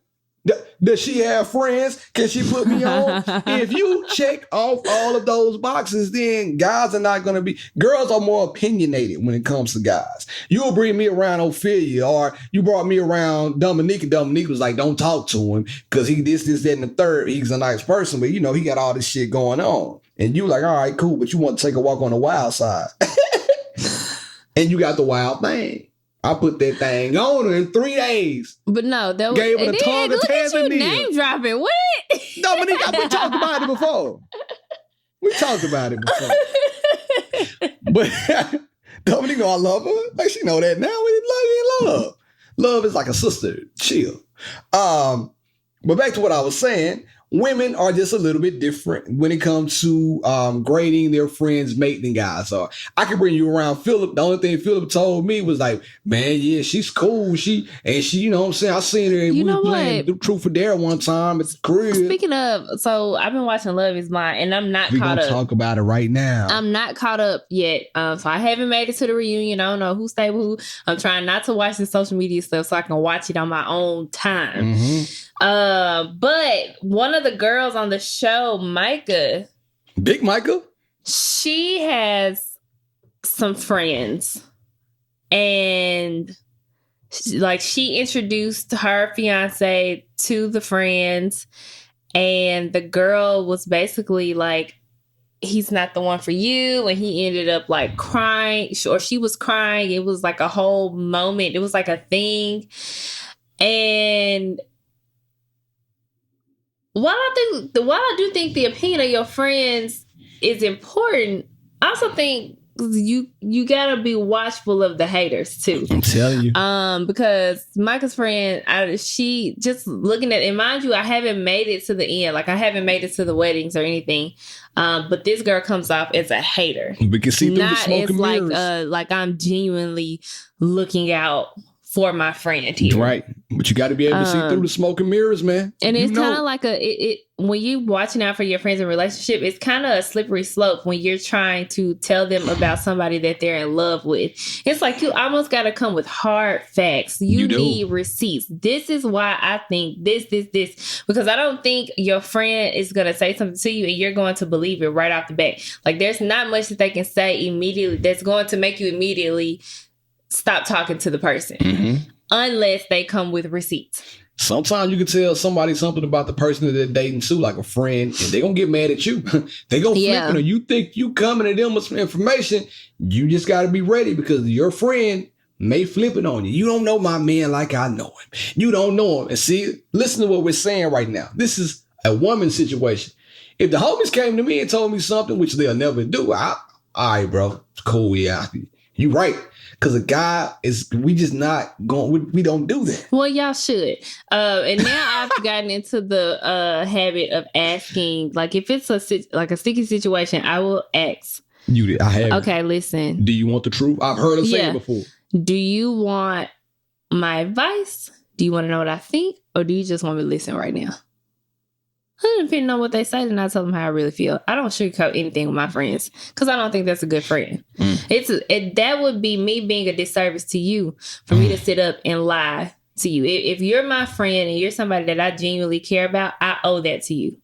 Speaker 1: Does she have friends? Can she put me on? If you check off all of those boxes, then guys are not going to be... Girls are more opinionated when it comes to guys. You'll bring me around Ophelia, or you brought me around Dominique, and Dominique was like, don't talk to him because he this, that, and the third. He's a nice person, but he got all this shit going on. And you like, all right, cool, but you want to take a walk on the wild side. And you got the wild thing. I put that thing on her in 3 days.
Speaker 2: But no, that was...
Speaker 1: Gave her the tongue of Tanzania.
Speaker 2: Name dropping. What?
Speaker 1: Dominique, we talked about it before. But Dominique know I love her. Like, she know that now. We love. Love is like a sister. Chill. But back to what I was saying. Women are just a little bit different when it comes to grading their friends' mate than guys are. I can bring you around Philip. The only thing Philip told me was like, man, yeah, she's cool. She, you know what I'm saying? I seen her and we were playing the Truth or Dare one time at the crib.
Speaker 2: Speaking of, so I've been watching Love Is Blind, and I'm not caught up.
Speaker 1: We're going to talk about it right now.
Speaker 2: I'm not caught up yet. So I haven't made it to the reunion. I don't know who stayed with who. I'm trying not to watch the social media stuff so I can watch it on my own time. But one of the girls on the show, Micah,
Speaker 1: Big Micah,
Speaker 2: she has some friends, and she introduced her fiance to the friends, and the girl was basically like, he's not the one for you, and he ended up like crying, or she was crying. It was like a whole moment. It was like a thing. And while I do think the opinion of your friends is important, I also think you gotta be watchful of the haters too.
Speaker 1: I'm telling you.
Speaker 2: Because Micah's friend, she just looking at, and mind you, I haven't made it to the end. Like, I haven't made it to the weddings or anything. But this girl comes off as a hater.
Speaker 1: We can see through the smoke and mirrors.
Speaker 2: Like I'm genuinely looking out for my friend here.
Speaker 1: Right. But you got to be able to see through the smoke and mirrors, man.
Speaker 2: And it's kind of like when you watching out for your friends in a relationship, it's kind of a slippery slope when you're trying to tell them about somebody that they're in love with. It's like you almost got to come with hard facts. You need receipts. This is why I think this. Because I don't think your friend is going to say something to you and you're going to believe it right off the bat. Like, there's not much that they can say immediately that's going to make you immediately stop talking to the person, unless they come with receipts.
Speaker 1: Sometimes you can tell somebody something about the person that they're dating too, like a friend, and they're going to get mad at you. They going to flip it, or you think you coming to them with some information. You just got to be ready, because your friend may flip it on you. You don't know my man like I know him. You don't know him. And see, listen to what we're saying right now. This is a woman's situation. If the homies came to me and told me something, which they'll never do, all right, bro, it's cool, yeah. You right. Because a guy we just not going, we don't do that.
Speaker 2: Well, y'all should. And now I've gotten into the habit of asking, like if it's a sticky situation, I will ask.
Speaker 1: You did. I have.
Speaker 2: Okay, listen.
Speaker 1: Do you want the truth? I've heard her say it before.
Speaker 2: Do you want my advice? Do you want to know what I think? Or do you just want me to listen right now? Depending on what they say, then I tell them how I really feel. I don't sugarcoat anything with my friends because I don't think that's a good friend. That would be me being a disservice to you for me to sit up and lie to you. If you're my friend and you're somebody that I genuinely care about, I owe that to you.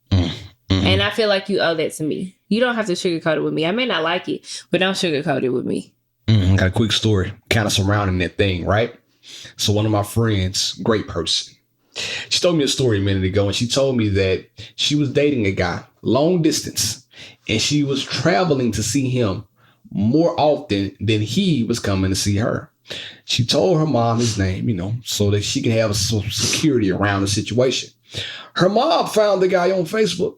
Speaker 2: And I feel like you owe that to me. You don't have to sugarcoat it with me. I may not like it, but don't sugarcoat it with me.
Speaker 1: Got a quick story kind of surrounding that thing, right? So one of my friends, great person, she told me a story a minute ago, and she told me that she was dating a guy long distance, and she was traveling to see him more often than he was coming to see her. She told her mom his name, so that she can have some security around the situation. Her mom found the guy on Facebook,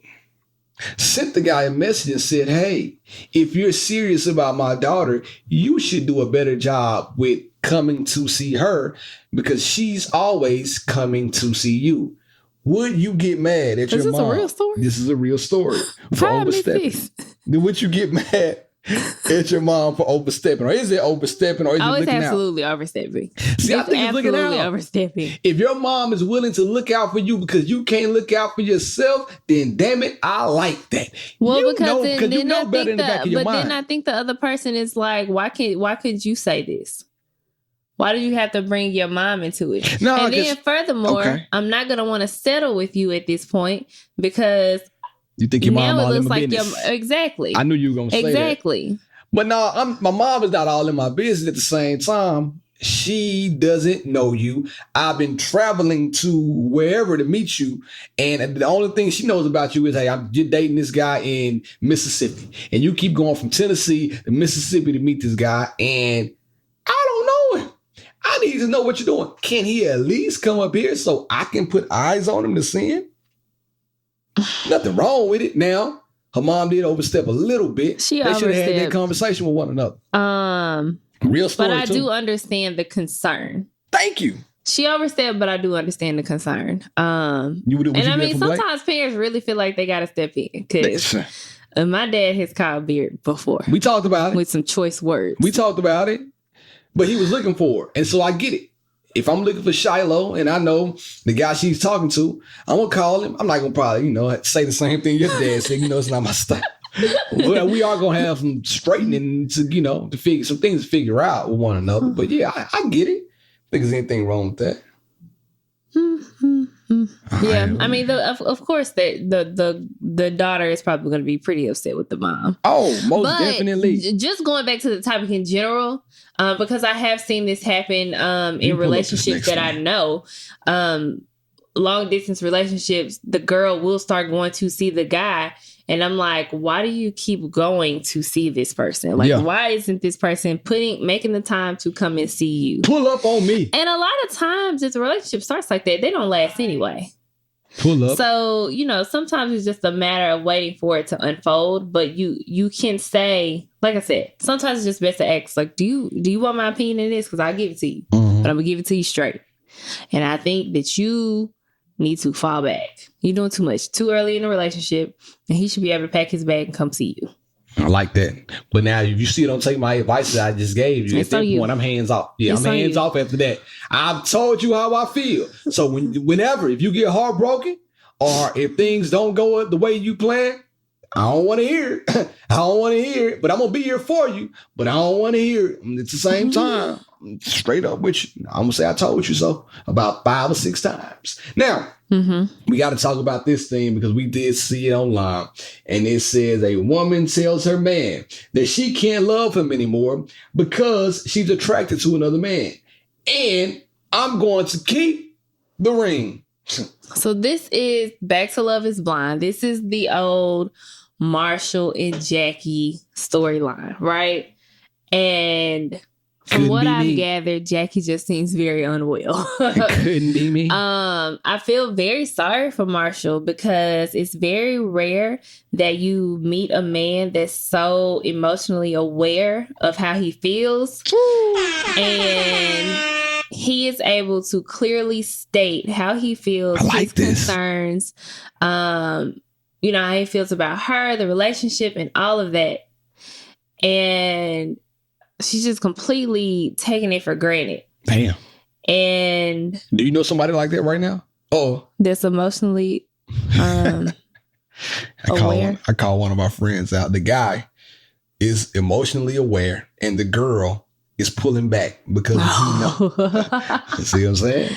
Speaker 1: sent the guy a message and said, hey, if you're serious about my daughter, you should do a better job with coming to see her because she's always coming to see you. Would you get mad at your mom? Is this a real story? This is a real story. For overstepping. Would you get mad at your mom for overstepping? Or is it overstepping? Or is it looking out?
Speaker 2: It's absolutely overstepping.
Speaker 1: See, I think it's looking out.
Speaker 2: Overstepping.
Speaker 1: If your mom is willing to look out for you because you can't look out for yourself, then damn it, I like that.
Speaker 2: Well, you know better in the back of your mind. But then I think the other person is like, why could you say this? Why do you have to bring your mom into it? No, and then furthermore, I'm not going to want to settle with you at this point because
Speaker 1: you think your mom all in my business.
Speaker 2: Exactly.
Speaker 1: I knew you were going to say that.
Speaker 2: Exactly.
Speaker 1: But no, my mom is not all in my business at the same time. She doesn't know you. I've been traveling to wherever to meet you. And the only thing she knows about you is, hey, you're dating this guy in Mississippi. And you keep going from Tennessee to Mississippi to meet this guy. And I don't know him. I need to know what you're doing. Can he at least come up here so I can put eyes on him to see him? Nothing wrong with it. Now, her mom did overstep a little bit. They should have had that conversation with one another. Real story.
Speaker 2: But I do understand the concern.
Speaker 1: Thank you.
Speaker 2: She overstepped, but I do understand the concern. Sometimes parents really feel like they got to step in because my dad has called beard before.
Speaker 1: We talked about it
Speaker 2: with some choice words.
Speaker 1: We talked about it. But he was looking for her. And so I get it. If I'm looking for Shiloh and I know the guy she's talking to, I'm going to call him. I'm not going to probably, say the same thing your dad said. It's not my style. But we are going to have some straightening to figure some things to figure out with one another. But yeah, I get it. I think there's anything wrong with that.
Speaker 2: Yeah, I mean, of course, the daughter is probably going to be pretty upset with the mom.
Speaker 1: Oh, most definitely.
Speaker 2: Just going back to the topic in general, because I have seen this happen in relationships that I know. Long distance relationships, the girl will start going to see the guy. And I'm like, why do you keep going to see this person? Why isn't this person making the time to come and see you?
Speaker 1: Pull up on me.
Speaker 2: And a lot of times, if the relationship starts like that, they don't last anyway.
Speaker 1: Pull up.
Speaker 2: So, sometimes it's just a matter of waiting for it to unfold. But you can say, like I said, sometimes it's just best to ask, like, do you want my opinion in this? Because I'll give it to you. But I'm going to give it to you straight. And I think that you need to fall back. You're doing too much too early in the relationship, and he should be able to pack his bag and come see you.
Speaker 1: I like that. But now, if you still don't take my advice that I just gave you, at that point, I'm hands off. Yeah, I'm hands off after that. I've told you how I feel. So whenever, if you get heartbroken or if things don't go the way you plan, I don't want to hear it. I don't want to hear it, but I'm going to be here for you. But I don't want to hear it. At the same time, straight up with you. I'm going to say I told you so about 5 or 6 times. Now, we got to talk about this thing because we did see it online. And it says a woman tells her man that she can't love him anymore because she's attracted to another man. And I'm going to keep the ring.
Speaker 2: So this is Back to Love is Blind. This is the old Marshall and Jackie storyline, right? And From what I've gathered, Jackie just seems very unwell.
Speaker 1: Couldn't be me.
Speaker 2: I feel very sorry for Marshall because it's very rare that you meet a man that's so emotionally aware of how he feels. And he is able to clearly state how he feels, his concerns, how he feels about her, the relationship, and all of that. And she's just completely taking it for granted.
Speaker 1: Damn.
Speaker 2: And
Speaker 1: do you know somebody like that right now? Oh,
Speaker 2: that's emotionally aware.
Speaker 1: I call one of my friends out. The guy is emotionally aware, and the girl is pulling back because you see what I'm saying?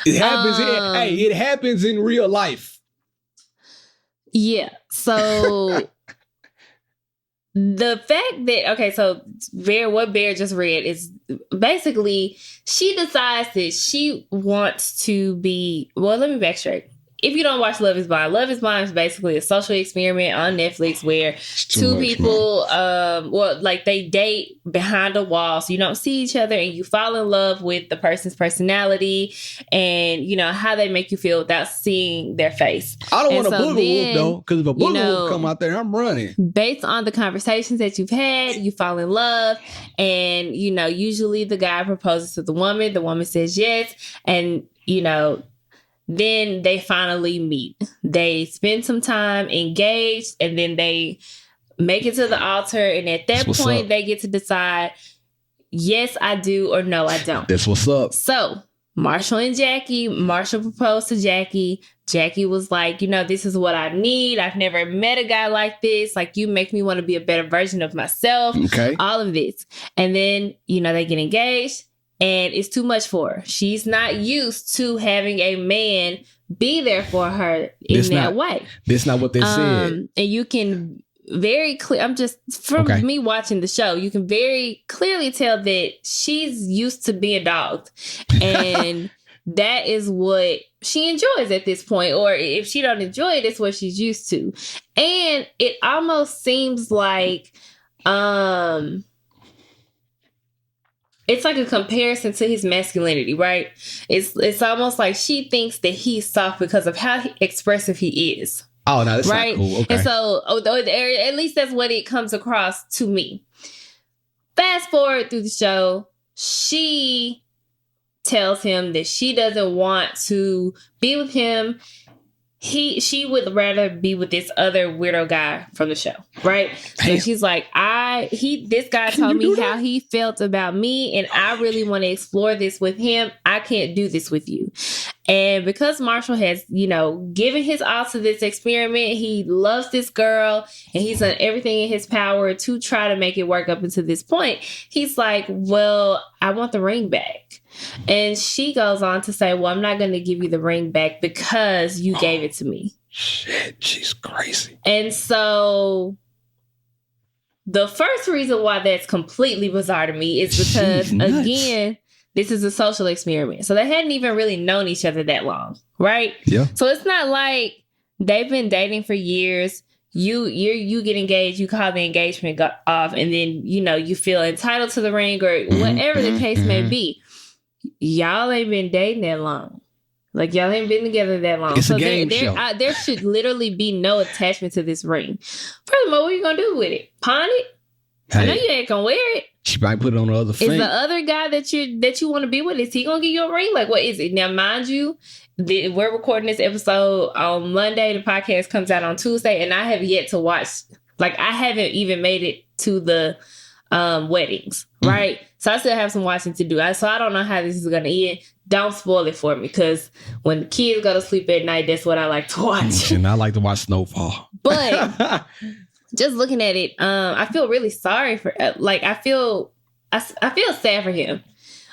Speaker 1: It happens. It happens in real life.
Speaker 2: Yeah. So. The fact that, so what Bear just read is basically she decides that she wants to be, well, let me backtrack. If you don't watch Love is Blind is basically a social experiment on Netflix where two people, they date behind a wall. So you don't see each other and you fall in love with the person's personality and, how they make you feel without seeing their face.
Speaker 1: I don't want a booger wolf, though, because if a booger wolf come out there, I'm running.
Speaker 2: Based on the conversations that you've had, you fall in love and, usually the guy proposes to the woman says yes. And, then they finally meet. They spend some time engaged and then they make it to the altar. And at that point, they get to decide, yes, I do or no, I don't.
Speaker 1: That's what's up.
Speaker 2: So Marshall proposed to Jackie. Jackie was like, this is what I need. I've never met a guy like this. Like, you make me want to be a better version of myself.
Speaker 1: Okay.
Speaker 2: All of this. And then, they get engaged. And it's too much for her. She's not used to having a man be there for her in that way.
Speaker 1: That's not what they said.
Speaker 2: And you can very clear. I'm just me watching the show. You can very clearly tell that she's used to being dogged, and that is what she enjoys at this point. Or if she don't enjoy it, it's what she's used to. And it almost seems like, it's like a comparison to his masculinity, right? It's almost like she thinks that he's soft because of how expressive he is.
Speaker 1: Oh, no, that's
Speaker 2: right?
Speaker 1: Not cool. Okay.
Speaker 2: And so, at least that's what it comes across to me. Fast forward through the show, she tells him that she doesn't want to be with him. She would rather be with this other weirdo guy from the show, right? So she's like, this guy told me how he felt about me, and I really want to explore this with him. I can't do this with you. And because Marshall has, given his all to this experiment, he loves this girl, and he's done everything in his power to try to make it work up until this point. He's like, well, I want the ring back. And she goes on to say, well, I'm not going to give you the ring back because you gave it to me.
Speaker 1: Shit, she's crazy.
Speaker 2: And so the first reason why that's completely bizarre to me is because, again, this is a social experiment. So they hadn't even really known each other that long, right?
Speaker 1: Yeah.
Speaker 2: So it's not like they've been dating for years. You get engaged, you call the engagement off, and then, you feel entitled to the ring or whatever the case may be. Y'all ain't been dating that long. Like, y'all ain't been together that long.
Speaker 1: It's a game show.
Speaker 2: There should literally be no attachment to this ring. Furthermore, what are you going to do with it? Pawn it? Hey, I know you ain't going to wear it.
Speaker 1: She might put it on the other finger.
Speaker 2: Is the other guy that you want to be with, is he going to give you a ring? Like, what is it? Now, mind you, we're recording this episode on Monday. The podcast comes out on Tuesday, and I have yet to watch. Like, I haven't even made it to the weddings, right? So I still have some watching to do. So I don't know how this is going to end. Don't spoil it for me, because when the kids go to sleep at night, that's what I like to watch.
Speaker 1: And I like to watch Snowfall.
Speaker 2: But just looking at it, I feel really sorry for. I feel sad for him,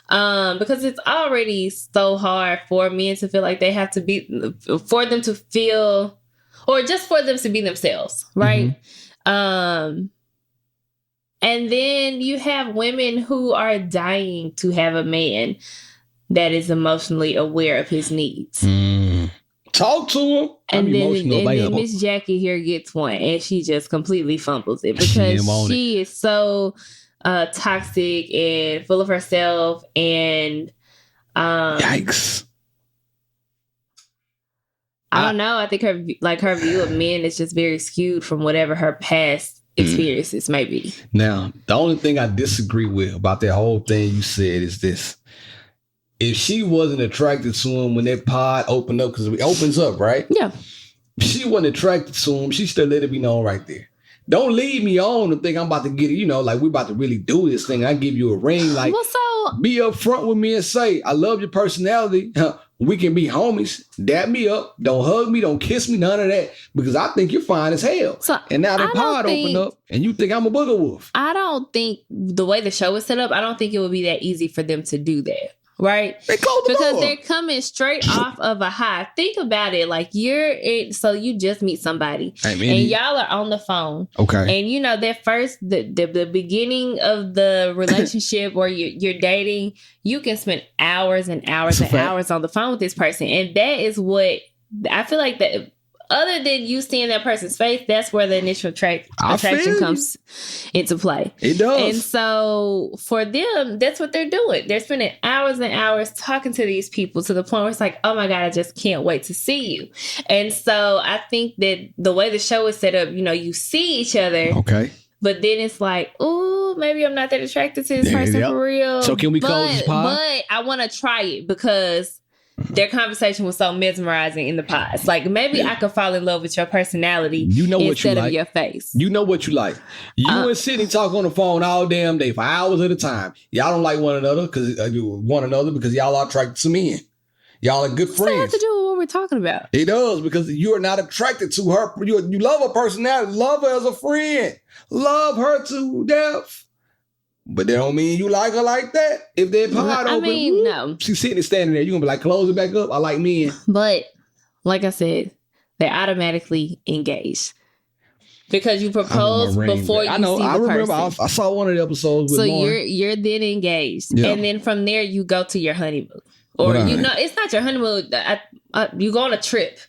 Speaker 2: because it's already so hard for men to feel like they have to be, for them to feel, or just for them to be themselves, right? Mm-hmm. And then you have women who are dying to have a man that is emotionally aware of his needs.
Speaker 1: Talk to him.
Speaker 2: And then Miss Jackie here gets one, and she just completely fumbles it because she is so toxic and full of herself and
Speaker 1: yikes.
Speaker 2: I don't know. I think her view of men is just very skewed from whatever her past experiences may be.
Speaker 1: Now, the only thing I disagree with about that whole thing you said is this. If she wasn't attracted to him when that pod opened up, because it opens up, right?
Speaker 2: Yeah.
Speaker 1: If she wasn't attracted to him, she still let it be known right there. Don't lead me on to think I'm about to get it, like we're about to really do this thing. I give you a ring, like, be upfront with me and say, I love your personality. We can be homies. Dap me up. Don't hug me. Don't kiss me. None of that. Because I think you're fine as hell. And now the pod opened up and you think I'm a booger wolf.
Speaker 2: I don't think the way the show is set up, I don't think it would be that easy for them to do that. Right? Because they're coming straight off of a high. Think about it. Like so you just meet somebody and y'all are on the phone.
Speaker 1: Okay.
Speaker 2: And that first, the beginning of the relationship or you're dating, you can spend hours and hours and hours on the phone with this person. And that is what I feel like that. Other than you seeing that person's face, that's where the initial attraction comes into play.
Speaker 1: It does.
Speaker 2: And so for them, that's what they're doing. They're spending hours and hours talking to these people to the point where it's like, oh my God, I just can't wait to see you. And so I think that the way the show is set up, you see each other.
Speaker 1: Okay.
Speaker 2: But then it's like, ooh, maybe I'm not that attracted to this person for real.
Speaker 1: So can we close this pod?
Speaker 2: But I want to try it because their conversation was so mesmerizing in the pods. Like, maybe I could fall in love with your personality instead of your face.
Speaker 1: You know what you like. You and Sydney talk on the phone all damn day for hours at a time. Y'all don't like one another because y'all are attracted to men. Y'all are good friends.
Speaker 2: That has to do with what we're talking about.
Speaker 1: It does, because you are not attracted to her. You love her personality. Love her as a friend. Love her to death. But that don't mean you like her like that. If that pod open,
Speaker 2: no.
Speaker 1: She's sitting and standing there. You're going to be like, close it back up. I like men.
Speaker 2: But like I said, they're automatically engaged. Because you propose before you see the person. I remember.
Speaker 1: I saw one of the episodes with Lauren.
Speaker 2: You're then engaged. Yeah. And then from there, you go to your honeymoon. Or, it's not your honeymoon. You go on a trip.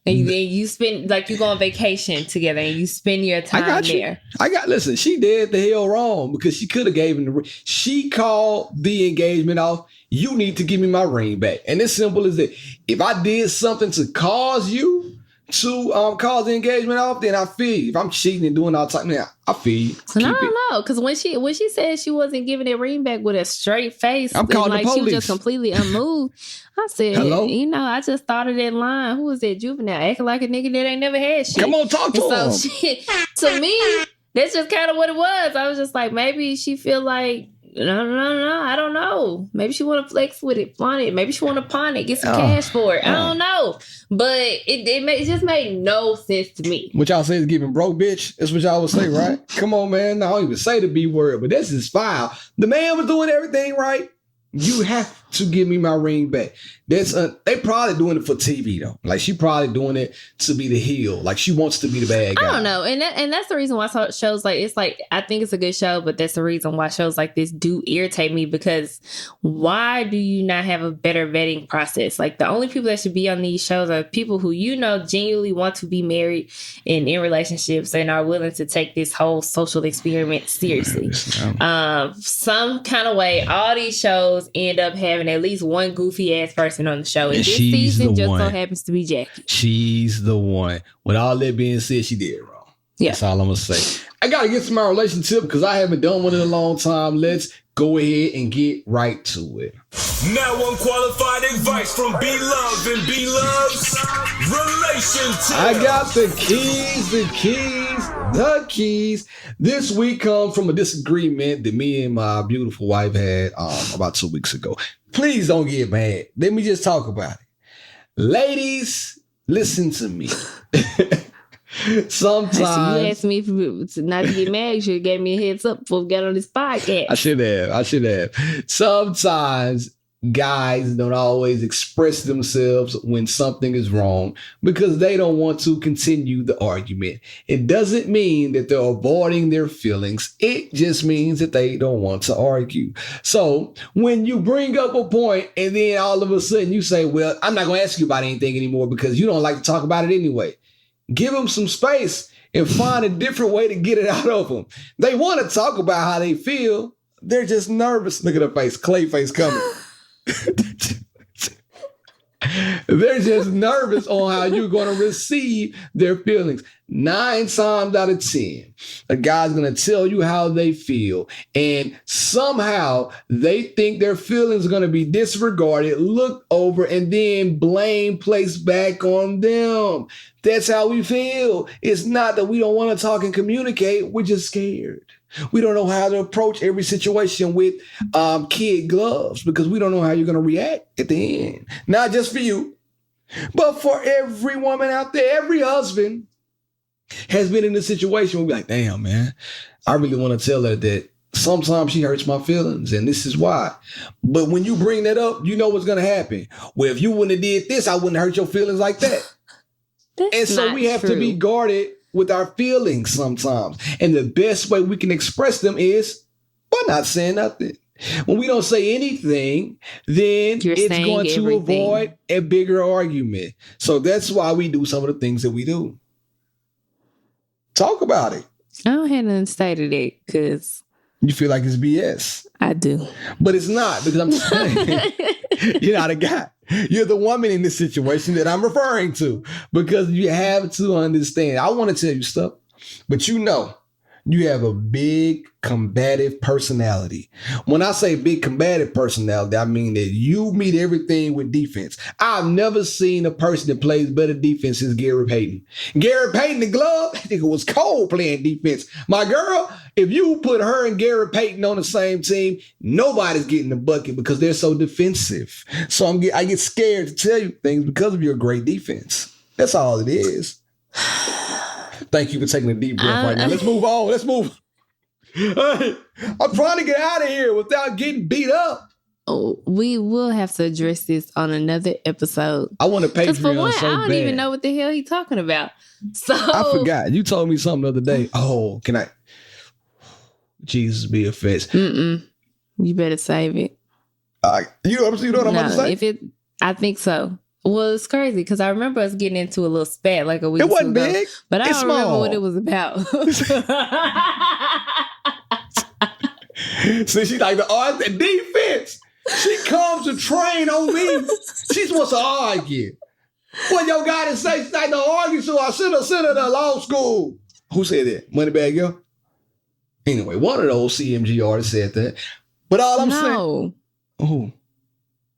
Speaker 2: And then you spend, you go on vacation together and you spend your time there.
Speaker 1: Listen, she did the hell wrong because she could have gave him the ring. She called the engagement off. You need to give me my ring back. And it's simple as that. If I did something to cause you to cause the engagement off, then I feel you. If I'm cheating and doing all the time, I feel you.
Speaker 2: So I don't know, because when she said she wasn't giving that ring back with a straight face,
Speaker 1: I'm calling the police.
Speaker 2: She was just completely unmoved. I said, hello? I just thought of that line. Who was that juvenile acting like a nigga that ain't never had shit?
Speaker 1: Come on, talk to him.
Speaker 2: So to me, that's just kind of what it was. I was just like, maybe she feel like, no, I don't know. Maybe she want to flex with it, flaunt it. Maybe she want to pawn it, get some cash for it. I don't know. But it just made no sense to me.
Speaker 1: What y'all say is giving broke bitch? That's what y'all would say, right? Come on, man. I don't even say the B word, but this is foul. The man was doing everything right. You have to give me my ring back. They probably doing it for TV though. Like she probably doing it to be the heel. Like she wants to be the bad guy.
Speaker 2: I don't know, and that's the reason why shows I think it's a good show, but that's the reason why shows like this do irritate me, because why do you not have a better vetting process? Like the only people that should be on these shows are people who genuinely want to be married and in relationships and are willing to take this whole social experiment seriously. Some kind of way, all these shows end up having at least one goofy ass person on the show. And this season just so happens to be Jackie.
Speaker 1: She's the one. With all that being said, she did wrong. Yeah. That's all I'm going to say. I got to get to my relationship because I haven't done one in a long time. Let's go ahead and get right to it.
Speaker 3: Now unqualified advice from B-Love and B-Love's relationTIP.
Speaker 1: I got the keys. This week comes from a disagreement that me and my beautiful wife had about 2 weeks ago. Please don't get mad. Let me just talk about it. Ladies, listen to me. Sometimes
Speaker 2: you asked me not to get mad. You should have gave me a heads up before we got on this podcast.
Speaker 1: I should have. Sometimes guys don't always express themselves when something is wrong because they don't want to continue the argument. It doesn't mean that they're avoiding their feelings. It just means that they don't want to argue. So when you bring up a point and then all of a sudden you say, well, I'm not going to ask you about anything anymore because you don't like to talk about it anyway. Give them some space and find a different way to get it out of them. They want to talk about how they feel. They're just nervous. Look at her face. Clay face coming. They're just nervous on how you're going to receive their feelings. 9 times out of 10, a guy's going to tell you how they feel. And somehow they think their feelings are going to be disregarded, looked over, and then blame placed back on them. That's how we feel. It's not that we don't want to talk and communicate. We're just scared. We don't know how to approach every situation with kid gloves because we don't know how you're going to react at the end. Not just for you, but for every woman out there, every husband has been in a situation where we're like, damn, man, I really want to tell her that sometimes she hurts my feelings and this is why. But when you bring that up, you know what's going to happen. Well, if you wouldn't have did this, I wouldn't hurt your feelings like that. And so we have to be guarded with our feelings sometimes. And the best way we can express them is by not saying nothing. When we don't say anything, then it's going to avoid a bigger argument. So that's why we do some of the things that we do. Talk about it.
Speaker 2: I don't have nothing to say to that because
Speaker 1: you feel like it's BS.
Speaker 2: I do.
Speaker 1: But it's not, because I'm saying you're not a guy. You're the woman in this situation that I'm referring to, because you have to understand. I want to tell you stuff, but you know, you have a big combative personality. When I say big combative personality, I mean that you meet everything with defense. I've never seen a person that plays better defense since Gary Payton. Gary Payton, the glove, I think it was cold playing defense. My girl, if you put her and Gary Payton on the same team, nobody's getting the bucket because they're so defensive. So I get scared to tell you things because of your great defense. That's all it is. Thank you for taking a deep breath right now. Let's move on. Let's move. Hey, I'm trying to get out of here without getting beat up.
Speaker 2: Oh, we will have to address this on another episode.
Speaker 1: I want to pay for one.
Speaker 2: I don't even know what the hell he's talking about. So
Speaker 1: I forgot. You told me something the other day. Oh, can I? Jesus be a fetch.
Speaker 2: You better save it.
Speaker 1: You know what I'm about to say?
Speaker 2: I think so. Well, it's crazy because I remember us getting into a little spat like a week ago.
Speaker 1: It wasn't big,
Speaker 2: but I don't remember what it was about.
Speaker 1: See, she's like the defense. She comes to train on me. She wants to argue. What your guy to say? She's like to argue, so I should have sent her to law school. Who said that? Moneybag Yo? Anyway, one of those CMG artists said that. But all I'm saying. Who?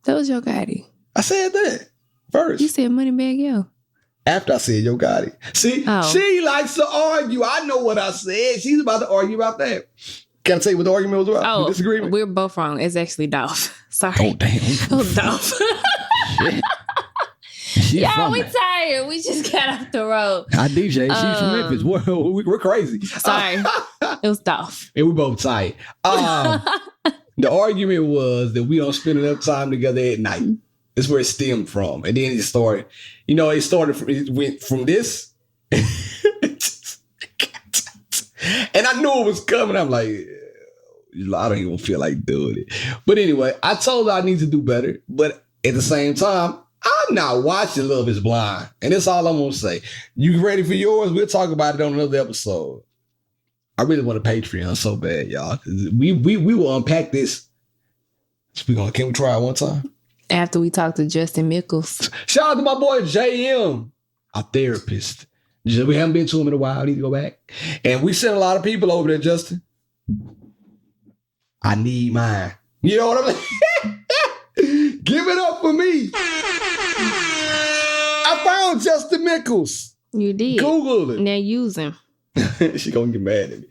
Speaker 2: That was Yo Gotti.
Speaker 1: I said that first.
Speaker 2: You said Moneybag Yo.
Speaker 1: After I said Yo Gotti. See, she likes to argue. I know what I said. She's about to argue about that. Can I tell you what the argument was about?
Speaker 2: Oh,
Speaker 1: disagreement?
Speaker 2: We're both wrong. It's actually Dolph. Sorry.
Speaker 1: Oh, damn.
Speaker 2: Oh, Dolph. Y'all, we tired. We just got off the road.
Speaker 1: I DJ. She's from Memphis. We're crazy.
Speaker 2: Sorry. It was Dolph.
Speaker 1: And we both tired. The argument was that we don't spend enough time together at night. That's where it stemmed from. And then it started. You know, it went from this. And I knew it was coming. I'm like, I don't even feel like doing it. But anyway, I told her I need to do better. But at the same time, I'm not watching Love is Blind. And that's all I'm going to say. You ready for yours? We'll talk about it on another episode. I really want a Patreon so bad, y'all. We will unpack this. Can we try it one time?
Speaker 2: After we talk to Justin Mickles.
Speaker 1: Shout out to my boy JM, our therapist. We haven't been to him in a while. I need to go back. And we sent a lot of people over there, Justin. I need mine. You know what I'm saying? Give it up for me. I found Justin Mickles.
Speaker 2: You did.
Speaker 1: Google it.
Speaker 2: Now use him.
Speaker 1: She gonna get mad at me.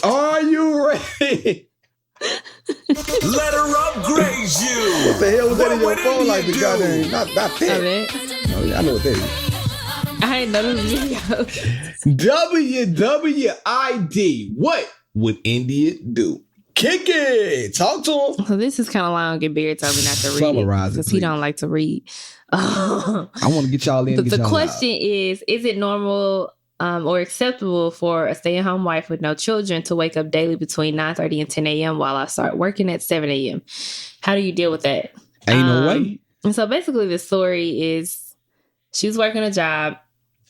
Speaker 1: Are you ready?
Speaker 3: Let her upgrade you.
Speaker 1: What the hell was that in your phone like the goddamn? Not that. Oh, yeah, I know what that is.
Speaker 2: I didn't know this video.
Speaker 1: WWID. What would India do? Kick it. Talk to him.
Speaker 2: So this is kind of long and Barry told me not to read.
Speaker 1: Summarize it,
Speaker 2: because he don't like to read.
Speaker 1: I want to get y'all in.
Speaker 2: But the question is it normal or acceptable for a stay-at-home wife with no children to wake up daily between 9:30 and 10 a.m. while I start working at 7 a.m.? How do you deal with that?
Speaker 1: Ain't no way.
Speaker 2: And so basically the story is she was working a job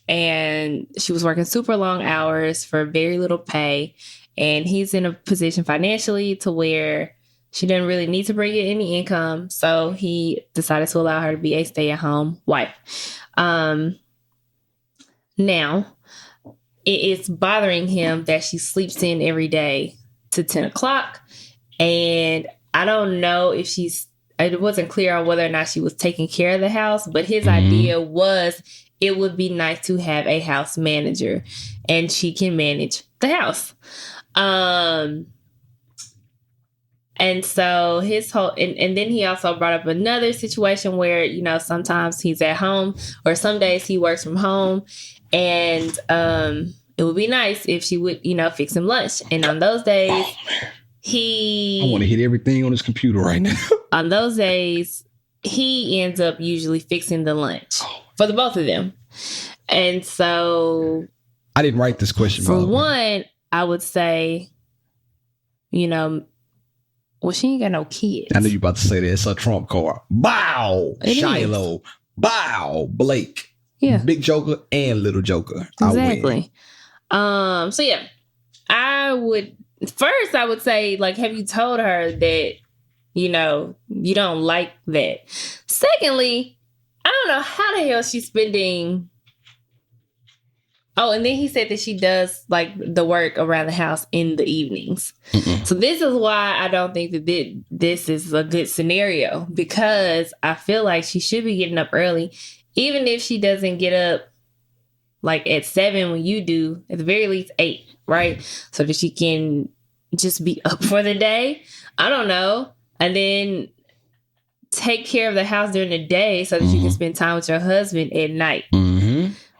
Speaker 2: and she was working super long hours for very little pay. And he's in a position financially to where she didn't really need to bring in any income. So he decided to allow her to be a stay-at-home wife. Now, it is bothering him that she sleeps in every day to 10 o'clock. And I don't know if it wasn't clear on whether or not she was taking care of the house, but his idea was it would be nice to have a house manager and she can manage the house. And so his whole, and then he also brought up another situation where, you know, sometimes he's at home or some days he works from home, and it would be nice if she would, you know, fix him lunch. And on those days,
Speaker 1: I want to hit everything on his computer right now.
Speaker 2: On those days, he ends up usually fixing the lunch for the both of them. And so
Speaker 1: I didn't write this question.
Speaker 2: For one, I would say, you know, well, she ain't got no kids.
Speaker 1: I knew you about to say that. It's a trump card. Bow. Shiloh. Bow. Blake.
Speaker 2: Yeah.
Speaker 1: Big Joker and Little Joker.
Speaker 2: Exactly. So yeah, I would say, like, have you told her that, you know, you don't like that? Secondly, I don't know how the hell she's spending. Oh, and then he said that she does like the work around the house in the evenings. So this is why I don't think that this is a good scenario, because I feel like she should be getting up early, even if she doesn't get up like at 7 when you do, at the very least 8, right? So that she can just be up for the day. I don't know. And then take care of the house during the day so that you can spend time with your husband at night.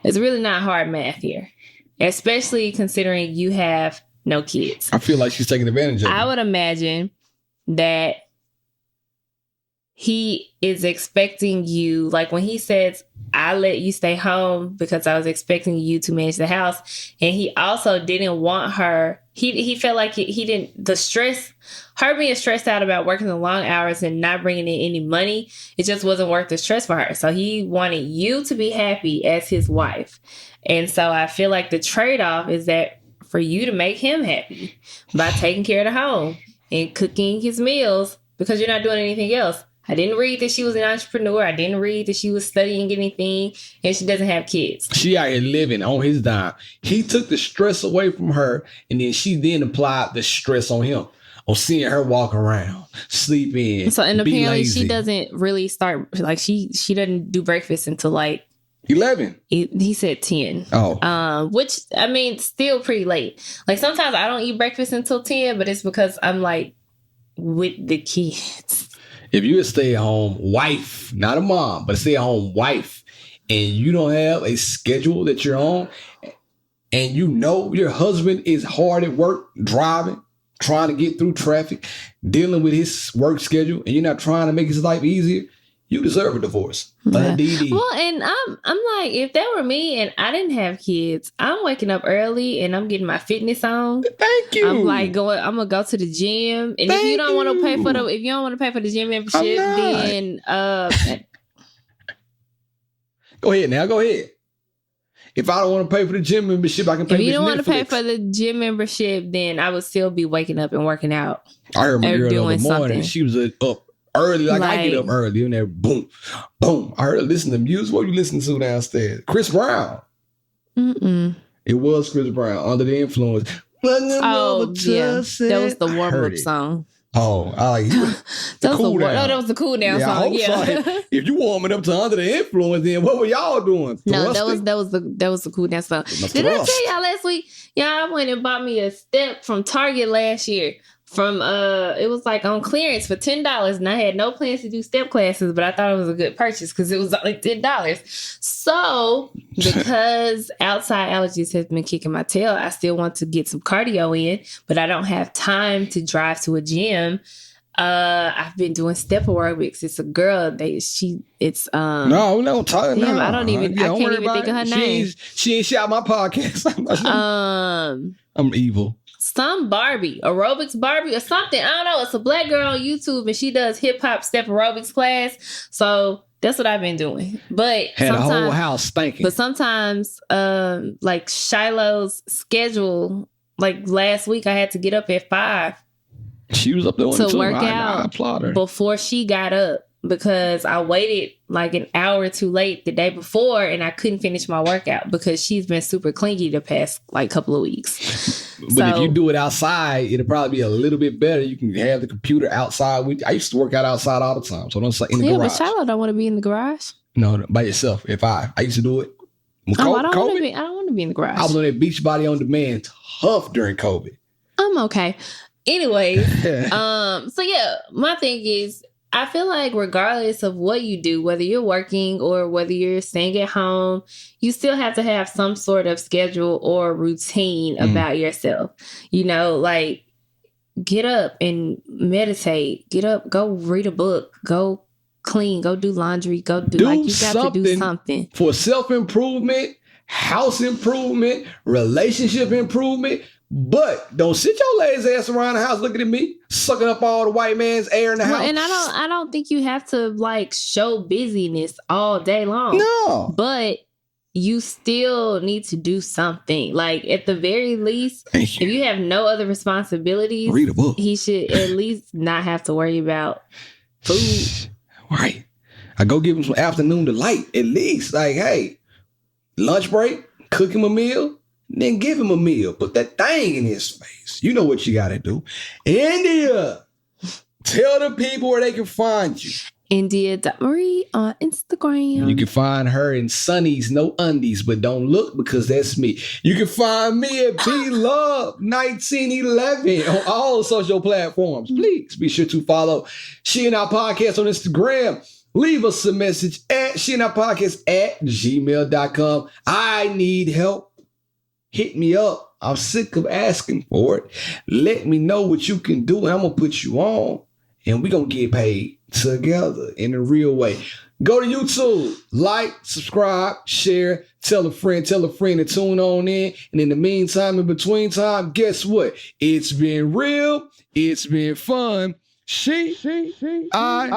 Speaker 2: It's really not hard math here, especially considering you have no kids.
Speaker 1: I feel like she's taking advantage of it.
Speaker 2: I would imagine that he is expecting you, like when he says, I let you stay home because I was expecting you to manage the house. And he also didn't want her. He felt like he didn't, the stress, her being stressed out about working the long hours and not bringing in any money, it just wasn't worth the stress for her. So he wanted you to be happy as his wife. And so I feel like the trade-off is that for you to make him happy by taking care of the home and cooking his meals because you're not doing anything else. I didn't read that she was an entrepreneur. I didn't read that she was studying anything, and she doesn't have kids.
Speaker 1: She out here living on his dime. He took the stress away from her, and then she then applied the stress on him, on seeing her walk around, sleep in.
Speaker 2: So, and
Speaker 1: be
Speaker 2: apparently
Speaker 1: lazy.
Speaker 2: she doesn't really start, like she doesn't do breakfast until like
Speaker 1: 11.
Speaker 2: He said 10.
Speaker 1: Oh.
Speaker 2: Which, I mean, still pretty late. Like sometimes I don't eat breakfast until 10, but it's because I'm like with the kids.
Speaker 1: If you're a stay-at-home wife, not a mom, but a stay-at-home wife, and you don't have a schedule that you're on, and you know your husband is hard at work, driving, trying to get through traffic, dealing with his work schedule, and you're not trying to make his life easier, you deserve a divorce.
Speaker 2: Yeah. Well, and I'm like, if that were me and I didn't have kids, I'm waking up early and I'm getting my fitness on.
Speaker 1: Thank you.
Speaker 2: I'm like I'm gonna go to the gym, and if you don't want to pay for the gym membership, then
Speaker 1: go ahead now. Go ahead. If I don't want to pay for the gym membership, I can pay for Netflix.
Speaker 2: If you don't want to pay for the gym membership, then I would still be waking up and working out.
Speaker 1: I heard my girl in the morning.
Speaker 2: Something.
Speaker 1: She was up early, like I get up early, and there, boom, boom. I heard her listen to music. What you listening to downstairs? Chris Brown. It was Chris Brown, Under the Influence.
Speaker 2: Oh, yeah. That was the warm-up song.
Speaker 1: Oh, I like
Speaker 2: that was the cool down song. Yeah.
Speaker 1: If you warming up to Under the Influence, then what were y'all doing?
Speaker 2: No, that was the cool down song. Did I tell y'all last week? Yeah, I went and bought me a step from Target last year. From it was like on clearance for $10, and I had no plans to do step classes, but I thought it was a good purchase because it was only $10. So because outside allergies has been kicking my tail, I still want to get some cardio in, but I don't have time to drive to a gym. I've been doing step aerobics. It's a girl.
Speaker 1: No,
Speaker 2: I can't even think of her name.
Speaker 1: She ain't shot my podcast. I'm evil.
Speaker 2: Some Barbie, aerobics Barbie or something. I don't know. It's a black girl on YouTube and she does hip hop step aerobics class. So That's what I've been doing. But
Speaker 1: Had a whole house stinking.
Speaker 2: But sometimes, like Shiloh's schedule, like last week, I had to get up at 5.
Speaker 1: She was up there
Speaker 2: to work
Speaker 1: I
Speaker 2: out
Speaker 1: applaud her.
Speaker 2: before she got up because I waited like an hour too late the day before and I couldn't finish my workout because she's been super clingy the past like couple of weeks.
Speaker 1: But if you do it outside, it'll probably be a little bit better. You can have the computer outside. I used to work out outside all the time. So don't say in the garage.
Speaker 2: But Shiloh don't want to be in the garage.
Speaker 1: No, by yourself. I used to do it.
Speaker 2: I don't want to be in the garage.
Speaker 1: I was on that Beachbody on Demand tough during COVID.
Speaker 2: I'm okay. Anyways, so yeah, my thing is, I feel like regardless of what you do, whether you're working or whether you're staying at home, you still have to have some sort of schedule or routine about yourself. You know, like get up and meditate. Get up, go read a book, go clean, go do laundry, go do like you got to do something
Speaker 1: for self-improvement, house improvement, relationship improvement. But don't sit your lazy ass around the house looking at me, sucking up all the white man's air in the house.
Speaker 2: And I don't think you have to like show busyness all day long.
Speaker 1: No.
Speaker 2: But you still need to do something. Like at the very least, if you have no other responsibilities,
Speaker 1: read a book.
Speaker 2: He should at least not have to worry about food.
Speaker 1: Right. I go give him some afternoon delight at least. Like, hey, lunch break, cook him a meal. Then give him a meal. Put that thing in his face. You know what you got to do. India, tell the people where they can find you.
Speaker 2: India.Marie on Instagram.
Speaker 1: You can find her in Sunnies, no undies, but don't look because that's me. You can find me at BLove1911 on all social platforms. Please be sure to follow She and Our Podcast on Instagram. Leave us a message at sheandourpodcast@gmail.com. I need help. Hit me up. I'm sick of asking for it. Let me know what you can do, and I'm going to put you on, and we're going to get paid together in a real way. Go to YouTube, like, subscribe, share, tell a friend to tune on in. And in the meantime, in between time, guess what? It's been real. It's been fun. I